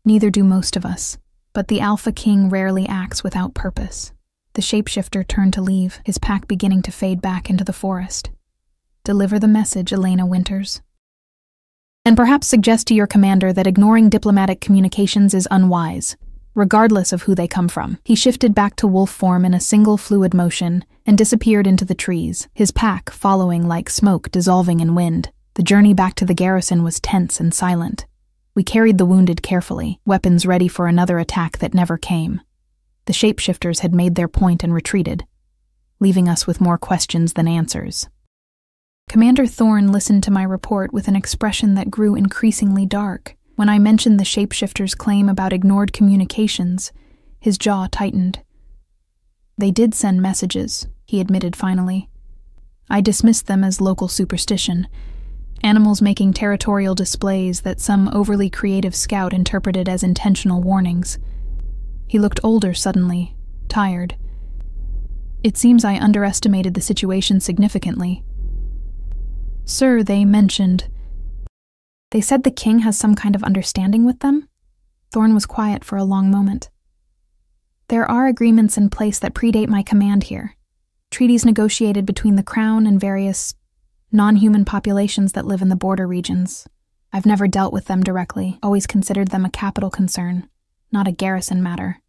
"Neither do most of us. But the Alpha King rarely acts without purpose." The shapeshifter turned to leave, his pack beginning to fade back into the forest. "Deliver the message, Elena Winters. And perhaps suggest to your commander that ignoring diplomatic communications is unwise, regardless of who they come from." He shifted back to wolf form in a single fluid motion and disappeared into the trees, his pack following like smoke dissolving in wind. The journey back to the garrison was tense and silent. We carried the wounded carefully, weapons ready for another attack that never came. The shapeshifters had made their point and retreated, leaving us with more questions than answers. Commander Thorne listened to my report with an expression that grew increasingly dark. When I mentioned the shapeshifter's claim about ignored communications, his jaw tightened. "They did send messages," he admitted finally. "I dismissed them as local superstition, animals making territorial displays that some overly creative scout interpreted as intentional warnings." He looked older suddenly, tired. "It seems I underestimated the situation significantly." "Sir, they said the king has some kind of understanding with them?" Thorne was quiet for a long moment. "There are agreements in place that predate my command here. Treaties negotiated between the crown and various non-human populations that live in the border regions. I've never dealt with them directly, always considered them a capital concern, not a garrison matter."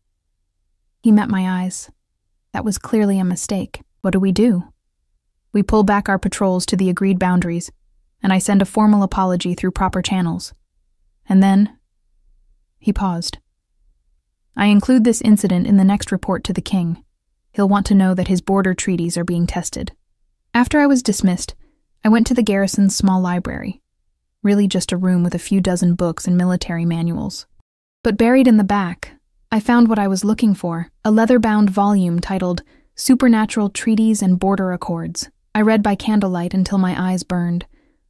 He met my eyes. That was clearly a mistake. "What do? We pull back our patrols to the agreed boundaries. and I send a formal apology through proper channels. And then, he paused. I include this incident in the next report to the king. He'll want to know that his border treaties are being tested. After I was dismissed, I went to the garrison's small library. Really just a room with a few dozen books and military manuals. But buried in the back, I found what I was looking for, a leather-bound volume titled Supernatural Treaties and Border Accords. I read by candlelight until my eyes burned,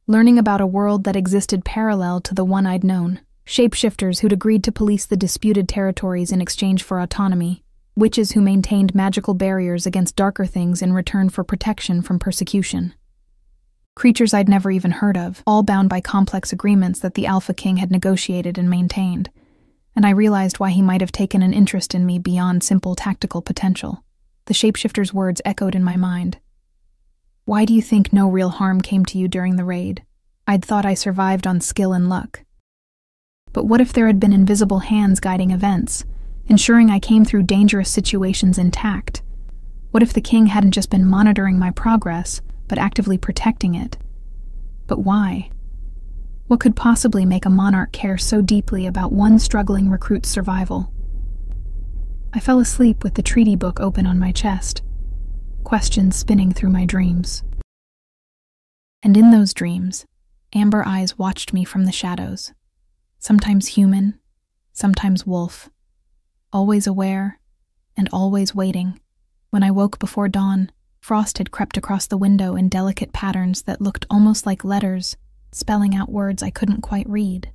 learning about a world that existed parallel to the one I'd known. Shapeshifters who'd agreed to police the disputed territories in exchange for autonomy, witches who maintained magical barriers against darker things in return for protection from persecution. Creatures I'd never even heard of, all bound by complex agreements that the Alpha King had negotiated and maintained, and I realized why he might have taken an interest in me beyond simple tactical potential. The shapeshifter's words echoed in my mind. Why do you think no real harm came to you during the raid? I'd thought I survived on skill and luck. But what if there had been invisible hands guiding events, ensuring I came through dangerous situations intact? What if the king hadn't just been monitoring my progress, but actively protecting it? But why? What could possibly make a monarch care so deeply about one struggling recruit's survival? I fell asleep with the treaty book open on my chest, questions spinning through my dreams. And in those dreams, amber eyes watched me from the shadows, sometimes human, sometimes wolf, always aware and always waiting. When I woke before dawn, frost had crept across the window in delicate patterns that looked almost like letters, spelling out words I couldn't quite read.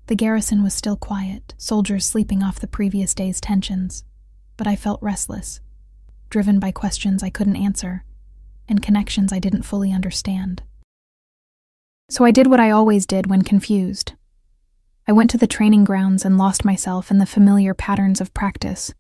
The garrison was still quiet, soldiers sleeping off the previous day's tensions, but I felt restless, driven by questions I couldn't answer, and connections I didn't fully understand. So I did what I always did when confused. I went to the training grounds and lost myself in the familiar patterns of practice,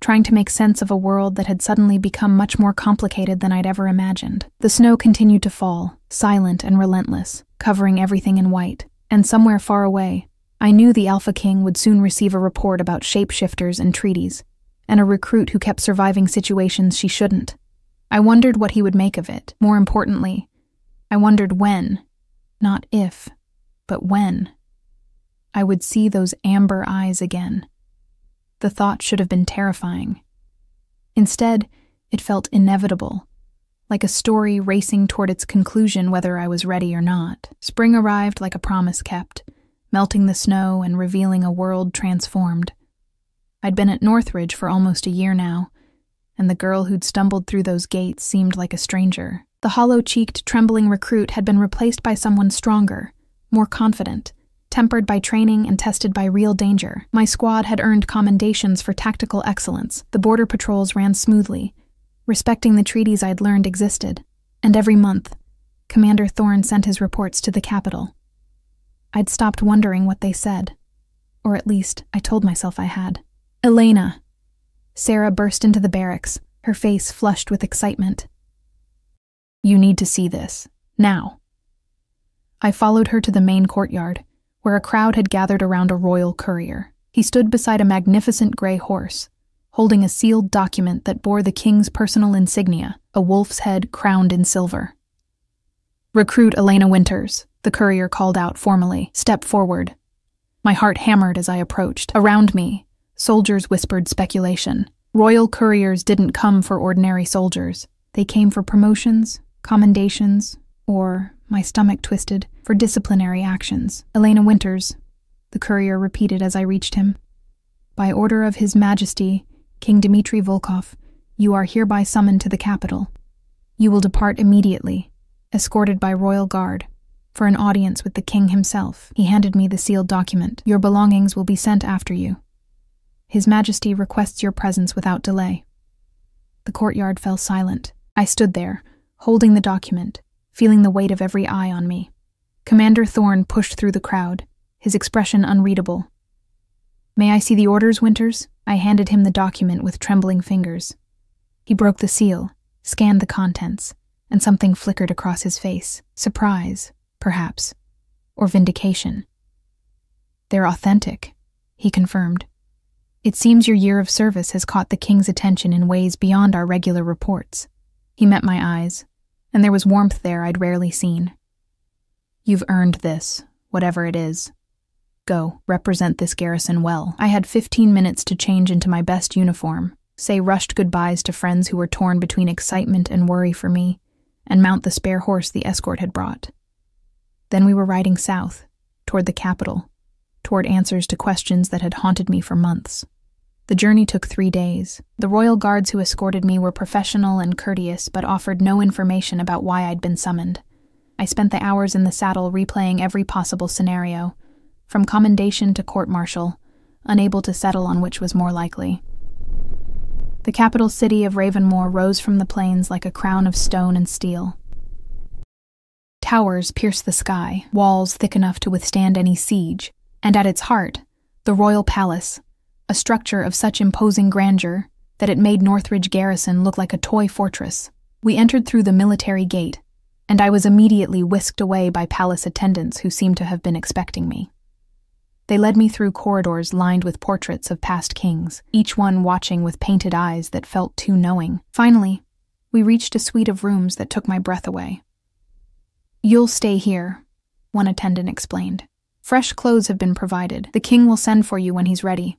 trying to make sense of a world that had suddenly become much more complicated than I'd ever imagined. The snow continued to fall, silent and relentless, covering everything in white, and somewhere far away, I knew the Alpha King would soon receive a report about shapeshifters and treaties, and a recruit who kept surviving situations she shouldn't. I wondered what he would make of it. More importantly, I wondered when, not if, but when, I would see those amber eyes again. The thought should have been terrifying. Instead, it felt inevitable, like a story racing toward its conclusion whether I was ready or not. Spring arrived like a promise kept, melting the snow and revealing a world transformed. I'd been at Northridge for almost a year now, and the girl who'd stumbled through those gates seemed like a stranger. The hollow-cheeked, trembling recruit had been replaced by someone stronger, more confident, tempered by training and tested by real danger. My squad had earned commendations for tactical excellence. The border patrols ran smoothly, respecting the treaties I'd learned existed, and every month, Commander Thorne sent his reports to the capital. I'd stopped wondering what they said, or at least I told myself I had. Elena! Sarah burst into the barracks, her face flushed with excitement. You need to see this, now. I followed her to the main courtyard, where a crowd had gathered around a royal courier. He stood beside a magnificent gray horse, holding a sealed document that bore the king's personal insignia, a wolf's head crowned in silver. Recruit Elena Winters, the courier called out formally. Step forward. My heart hammered as I approached. Around me, soldiers whispered speculation. Royal couriers didn't come for ordinary soldiers. They came for promotions, commendations, or, my stomach twisted, for disciplinary actions. Elena Winters, the courier repeated as I reached him. By order of His Majesty, King Dmitri Volkov, you are hereby summoned to the capital. You will depart immediately, escorted by royal guard, for an audience with the king himself. He handed me the sealed document. Your belongings will be sent after you. His Majesty requests your presence without delay. The courtyard fell silent. I stood there, holding the document, feeling the weight of every eye on me. Commander Thorne pushed through the crowd, his expression unreadable. May I see the orders, Winters? I handed him the document with trembling fingers. He broke the seal, scanned the contents, and something flickered across his face. Surprise, perhaps, or vindication. They're authentic, he confirmed. It seems your year of service has caught the king's attention in ways beyond our regular reports. He met my eyes, and there was warmth there I'd rarely seen. You've earned this, whatever it is. Go, represent this garrison well. I had 15 minutes to change into my best uniform, say rushed goodbyes to friends who were torn between excitement and worry for me, and mount the spare horse the escort had brought. Then we were riding south, toward the capital, toward answers to questions that had haunted me for months. The journey took 3 days. The royal guards who escorted me were professional and courteous, but offered no information about why I'd been summoned. I spent the hours in the saddle replaying every possible scenario, from commendation to court-martial, unable to settle on which was more likely. The capital city of Ravenmoor rose from the plains like a crown of stone and steel. Towers pierced the sky, walls thick enough to withstand any siege, and at its heart, the royal palace, a structure of such imposing grandeur that it made Northridge Garrison look like a toy fortress. We entered through the military gate, and I was immediately whisked away by palace attendants who seemed to have been expecting me. They led me through corridors lined with portraits of past kings, each one watching with painted eyes that felt too knowing. Finally, we reached a suite of rooms that took my breath away. "You'll stay here," one attendant explained. "Fresh clothes have been provided. The king will send for you when he's ready."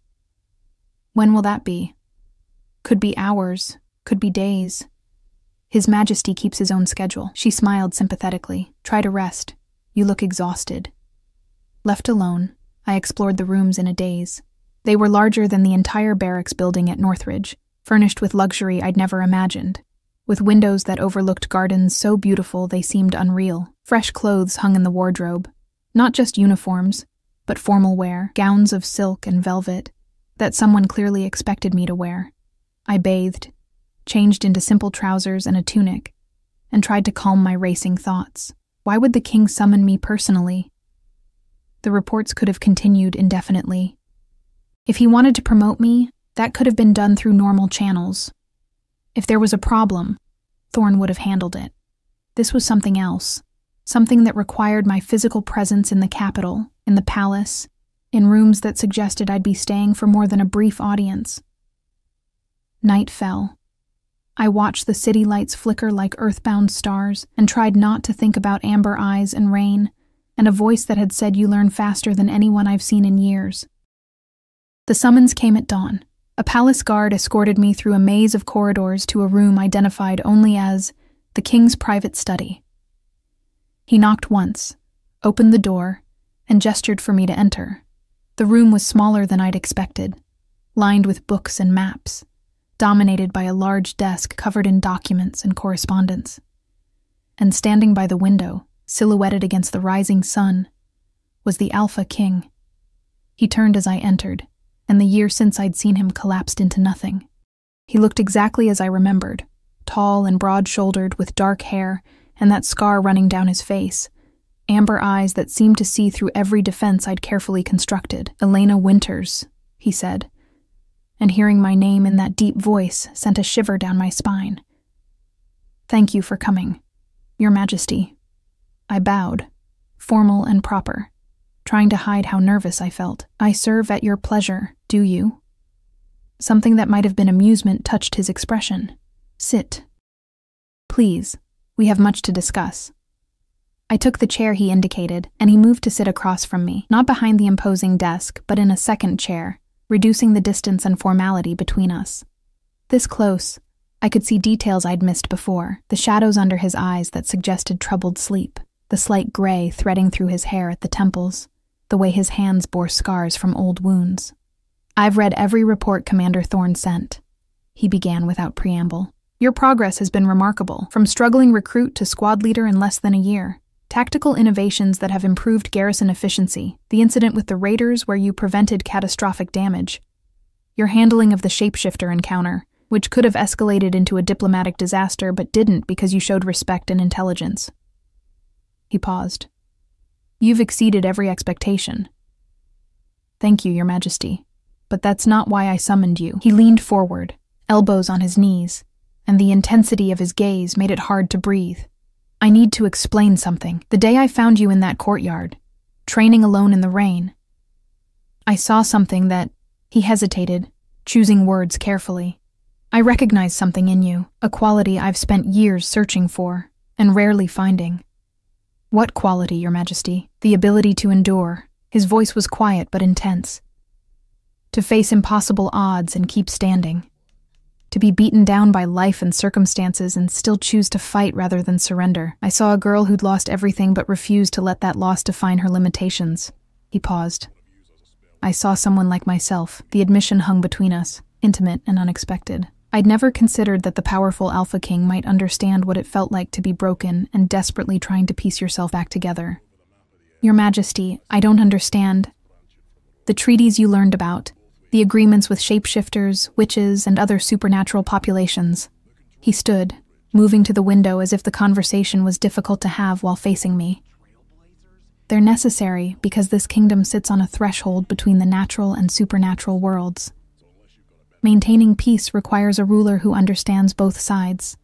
"When will that be?" "Could be hours, could be days. His Majesty keeps his own schedule." She smiled sympathetically. "Try to rest. You look exhausted." Left alone, I explored the rooms in a daze. They were larger than the entire barracks building at Northridge, furnished with luxury I'd never imagined, with windows that overlooked gardens so beautiful they seemed unreal. Fresh clothes hung in the wardrobe, not just uniforms, but formal wear, gowns of silk and velvet, that someone clearly expected me to wear. I bathed, changed into simple trousers and a tunic, and tried to calm my racing thoughts. Why would the king summon me personally? The reports could have continued indefinitely. If he wanted to promote me, that could have been done through normal channels. If there was a problem, Thorne would have handled it. This was something else, something that required my physical presence in the capital, in the palace, in rooms that suggested I'd be staying for more than a brief audience. Night fell. I watched the city lights flicker like earthbound stars and tried not to think about amber eyes and rain, and a voice that had said you learn faster than anyone I've seen in years. The summons came at dawn. A palace guard escorted me through a maze of corridors to a room identified only as the king's private study. He knocked once, opened the door, and gestured for me to enter. The room was smaller than I'd expected, lined with books and maps, dominated by a large desk covered in documents and correspondence. And standing by the window, silhouetted against the rising sun, was the Alpha King. He turned as I entered, and the year since I'd seen him collapsed into nothing. He looked exactly as I remembered, tall and broad-shouldered with dark hair and that scar running down his face, amber eyes that seemed to see through every defense I'd carefully constructed. "Elena Winters," he said, and hearing my name in that deep voice sent a shiver down my spine. "Thank you for coming, Your Majesty." I bowed, formal and proper, trying to hide how nervous I felt. "I serve at your pleasure, do you?" Something that might have been amusement touched his expression. "Sit. Please, we have much to discuss." I took the chair he indicated, and he moved to sit across from me, not behind the imposing desk, but in a second chair, reducing the distance and formality between us. This close, I could see details I'd missed before, the shadows under his eyes that suggested troubled sleep, the slight gray threading through his hair at the temples, the way his hands bore scars from old wounds. "I've read every report Commander Thorne sent," he began without preamble. "Your progress has been remarkable, from struggling recruit to squad leader in less than a year. Tactical innovations that have improved garrison efficiency, the incident with the raiders where you prevented catastrophic damage, your handling of the shapeshifter encounter, which could have escalated into a diplomatic disaster but didn't because you showed respect and intelligence." He paused. "You've exceeded every expectation." "Thank you, Your Majesty. But that's not why I summoned you." He leaned forward, elbows on his knees, and the intensity of his gaze made it hard to breathe. "I need to explain something. The day I found you in that courtyard, training alone in the rain, I saw something that..." He hesitated, choosing words carefully. "I recognized something in you, a quality I've spent years searching for, and rarely finding. What quality, Your Majesty? The ability to endure. His voice was quiet but intense. To face impossible odds and keep standing. To be beaten down by life and circumstances and still choose to fight rather than surrender. I saw a girl who'd lost everything but refused to let that loss define her limitations. He paused. I saw someone like myself. The admission hung between us, intimate and unexpected. I'd never considered that the powerful Alpha King might understand what it felt like to be broken and desperately trying to piece yourself back together. Your Majesty, I don't understand. The treaties you learned about, the agreements with shapeshifters, witches, and other supernatural populations. He stood, moving to the window as if the conversation was difficult to have while facing me. They're necessary because this kingdom sits on a threshold between the natural and supernatural worlds. Maintaining peace requires a ruler who understands both sides,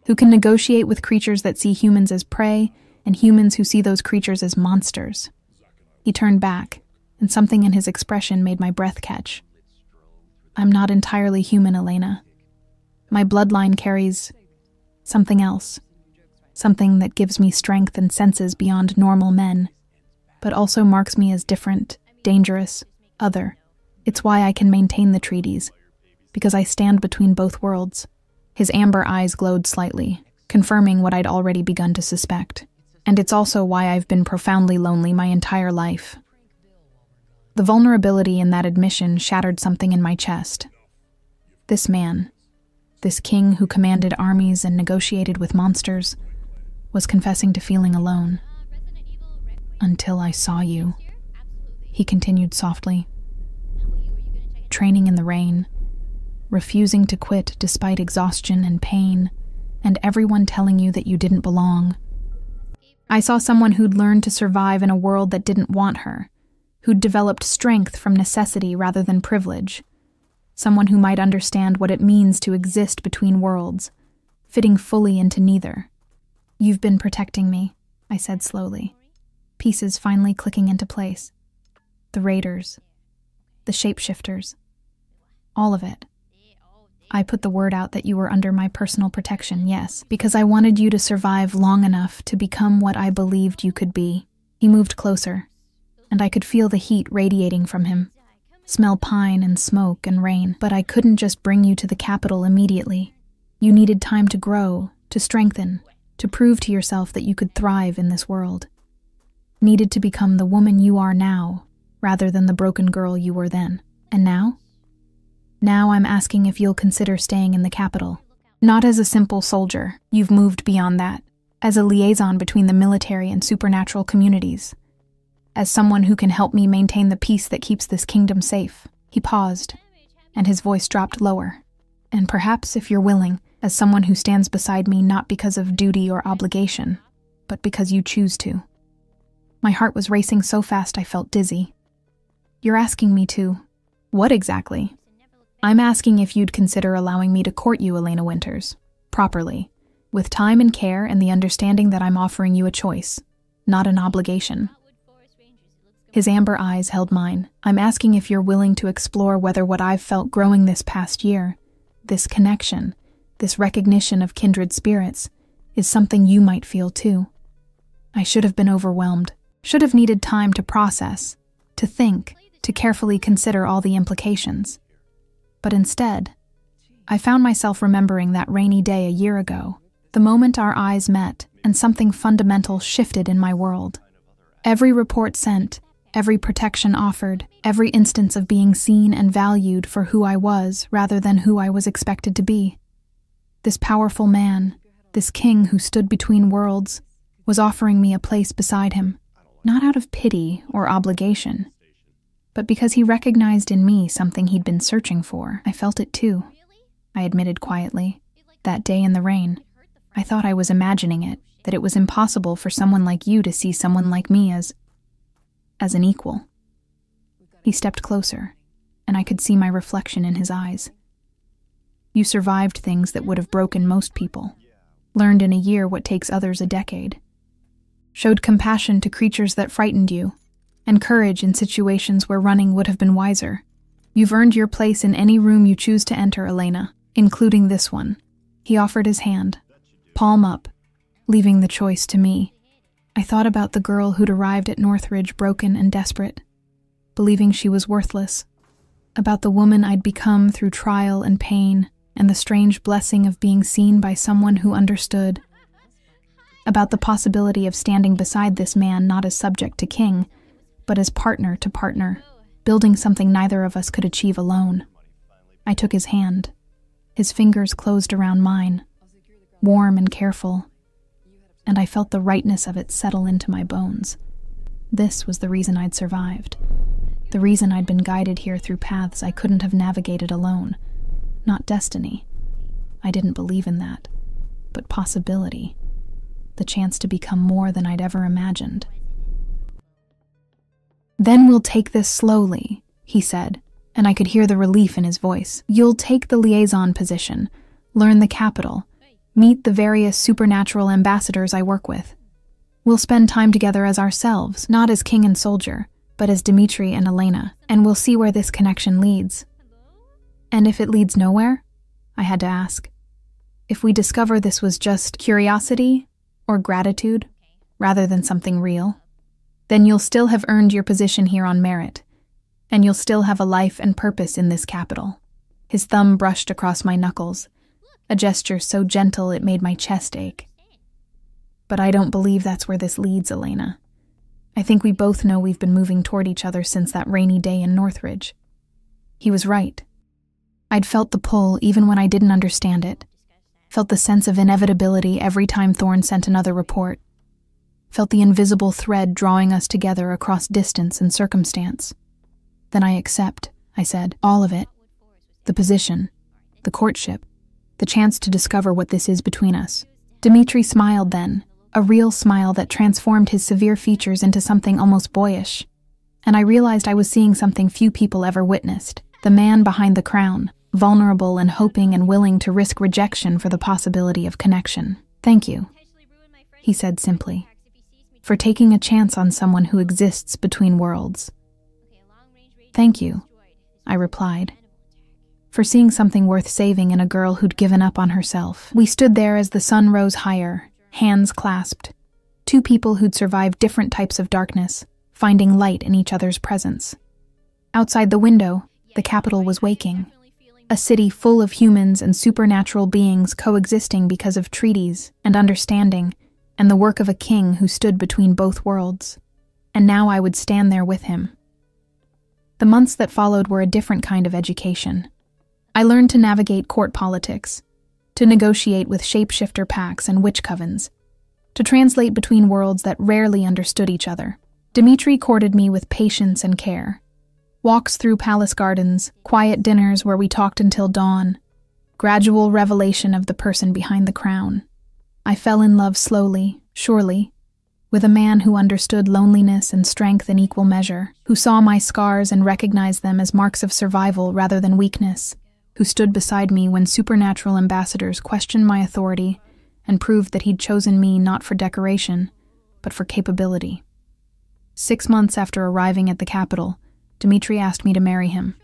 who can negotiate with creatures that see humans as prey and humans who see those creatures as monsters. He turned back, and something in his expression made my breath catch. I'm not entirely human, Elena. My bloodline carries something else, something that gives me strength and senses beyond normal men, but also marks me as different, dangerous, other. It's why I can maintain the treaties, because I stand between both worlds. His amber eyes glowed slightly, confirming what I'd already begun to suspect. And it's also why I've been profoundly lonely my entire life. The vulnerability in that admission shattered something in my chest. This man, this king who commanded armies and negotiated with monsters, was confessing to feeling alone. Until I saw you, he continued softly. Training in the rain, refusing to quit despite exhaustion and pain, and everyone telling you that you didn't belong. I saw someone who'd learned to survive in a world that didn't want her, who'd developed strength from necessity rather than privilege, someone who might understand what it means to exist between worlds, fitting fully into neither. You've been protecting me, I said slowly, pieces finally clicking into place. The raiders, the shapeshifters, all of it. I put the word out that you were under my personal protection, yes, because I wanted you to survive long enough to become what I believed you could be. He moved closer, and I could feel the heat radiating from him, smell pine and smoke and rain, but I couldn't just bring you to the capital immediately. You needed time to grow, to strengthen, to prove to yourself that you could thrive in this world. Needed to become the woman you are now, rather than the broken girl you were then. And now? Now I'm asking if you'll consider staying in the capital. Not as a simple soldier, you've moved beyond that. As a liaison between the military and supernatural communities. As someone who can help me maintain the peace that keeps this kingdom safe. He paused, and his voice dropped lower. And perhaps, if you're willing, as someone who stands beside me not because of duty or obligation, but because you choose to. My heart was racing so fast I felt dizzy. You're asking me to... What exactly? I'm asking if you'd consider allowing me to court you, Elena Winters, properly, with time and care and the understanding that I'm offering you a choice, not an obligation. His amber eyes held mine. I'm asking if you're willing to explore whether what I've felt growing this past year, this connection, this recognition of kindred spirits, is something you might feel too. I should have been overwhelmed, should have needed time to process, to think, to carefully consider all the implications. But instead, I found myself remembering that rainy day a year ago, the moment our eyes met and something fundamental shifted in my world. Every report sent, every protection offered, every instance of being seen and valued for who I was rather than who I was expected to be. This powerful man, this king who stood between worlds, was offering me a place beside him, not out of pity or obligation, but because he recognized in me something he'd been searching for. I felt it too, I admitted quietly. That day in the rain, I thought I was imagining it, that it was impossible for someone like you to see someone like me as an equal. He stepped closer, and I could see my reflection in his eyes. You survived things that would have broken most people, learned in a year what takes others a decade, showed compassion to creatures that frightened you, and courage in situations where running would have been wiser. You've earned your place in any room you choose to enter, Elena, including this one. He offered his hand, palm up, leaving the choice to me. I thought about the girl who'd arrived at Northridge broken and desperate, believing she was worthless, about the woman I'd become through trial and pain, and the strange blessing of being seen by someone who understood, about the possibility of standing beside this man not as subject to king, but as partner to partner, building something neither of us could achieve alone. I took his hand. His fingers closed around mine, warm and careful, and I felt the rightness of it settle into my bones. This was the reason I'd survived. The reason I'd been guided here through paths I couldn't have navigated alone. Not destiny. I didn't believe in that. But possibility. The chance to become more than I'd ever imagined. "Then we'll take this slowly," he said, and I could hear the relief in his voice. "You'll take the liaison position, learn the capital, meet the various supernatural ambassadors I work with. We'll spend time together as ourselves, not as king and soldier, but as Dimitri and Elena, and we'll see where this connection leads." "And if it leads nowhere?" I had to ask. "If we discover this was just curiosity or gratitude rather than something real, then you'll still have earned your position here on merit, and you'll still have a life and purpose in this capital." His thumb brushed across my knuckles, a gesture so gentle it made my chest ache. "But I don't believe that's where this leads, Elena. I think we both know we've been moving toward each other since that rainy day in Northridge." He was right. I'd felt the pull even when I didn't understand it, felt the sense of inevitability every time Thorne sent another report, felt the invisible thread drawing us together across distance and circumstance. "Then I accept," I said, "all of it. The position, the courtship, the chance to discover what this is between us." Dimitri smiled then, a real smile that transformed his severe features into something almost boyish. And I realized I was seeing something few people ever witnessed, the man behind the crown, vulnerable and hoping and willing to risk rejection for the possibility of connection. "Thank you," he said simply, "for taking a chance on someone who exists between worlds." "Thank you," I replied, "for seeing something worth saving in a girl who'd given up on herself." We stood there as the sun rose higher, hands clasped, two people who'd survived different types of darkness, finding light in each other's presence. Outside the window, the capital was waking, a city full of humans and supernatural beings coexisting because of treaties and understanding and the work of a king who stood between both worlds. And now I would stand there with him. The months that followed were a different kind of education. I learned to navigate court politics, to negotiate with shapeshifter pacts and witch covens, to translate between worlds that rarely understood each other. Dimitri courted me with patience and care. Walks through palace gardens, quiet dinners where we talked until dawn, gradual revelation of the person behind the crown. I fell in love slowly, surely, with a man who understood loneliness and strength in equal measure, who saw my scars and recognized them as marks of survival rather than weakness, who stood beside me when supernatural ambassadors questioned my authority and proved that he'd chosen me not for decoration, but for capability. 6 months after arriving at the capital, Dimitri asked me to marry him,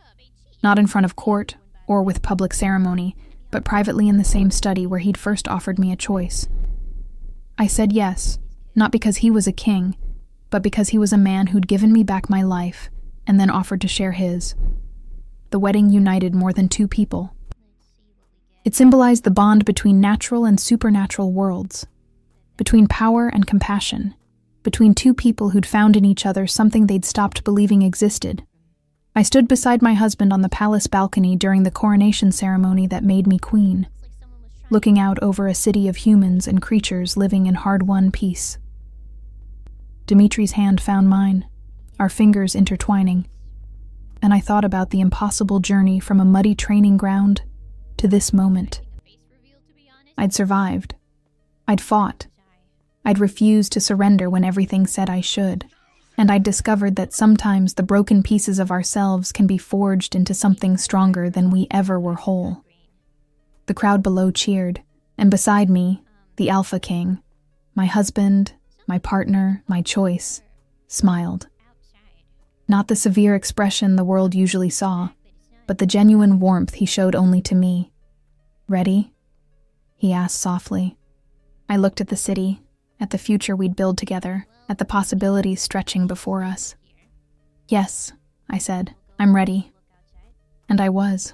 not in front of court or with public ceremony, but privately in the same study where he'd first offered me a choice. I said yes, not because he was a king, but because he was a man who'd given me back my life and then offered to share his. The wedding united more than two people. It symbolized the bond between natural and supernatural worlds, between power and compassion, between two people who'd found in each other something they'd stopped believing existed. I stood beside my husband on the palace balcony during the coronation ceremony that made me queen, looking out over a city of humans and creatures living in hard-won peace. Dimitri's hand found mine, our fingers intertwining, and I thought about the impossible journey from a muddy training ground to this moment. I'd survived. I'd fought. I'd refused to surrender when everything said I should, and I'd discovered that sometimes the broken pieces of ourselves can be forged into something stronger than we ever were whole. The crowd below cheered, and beside me, the Alpha King, my husband, my partner, my choice, smiled. Not the severe expression the world usually saw, but the genuine warmth he showed only to me. "Ready?" he asked softly. I looked at the city, at the future we'd build together, at the possibilities stretching before us. "Yes," I said, "I'm ready." And I was.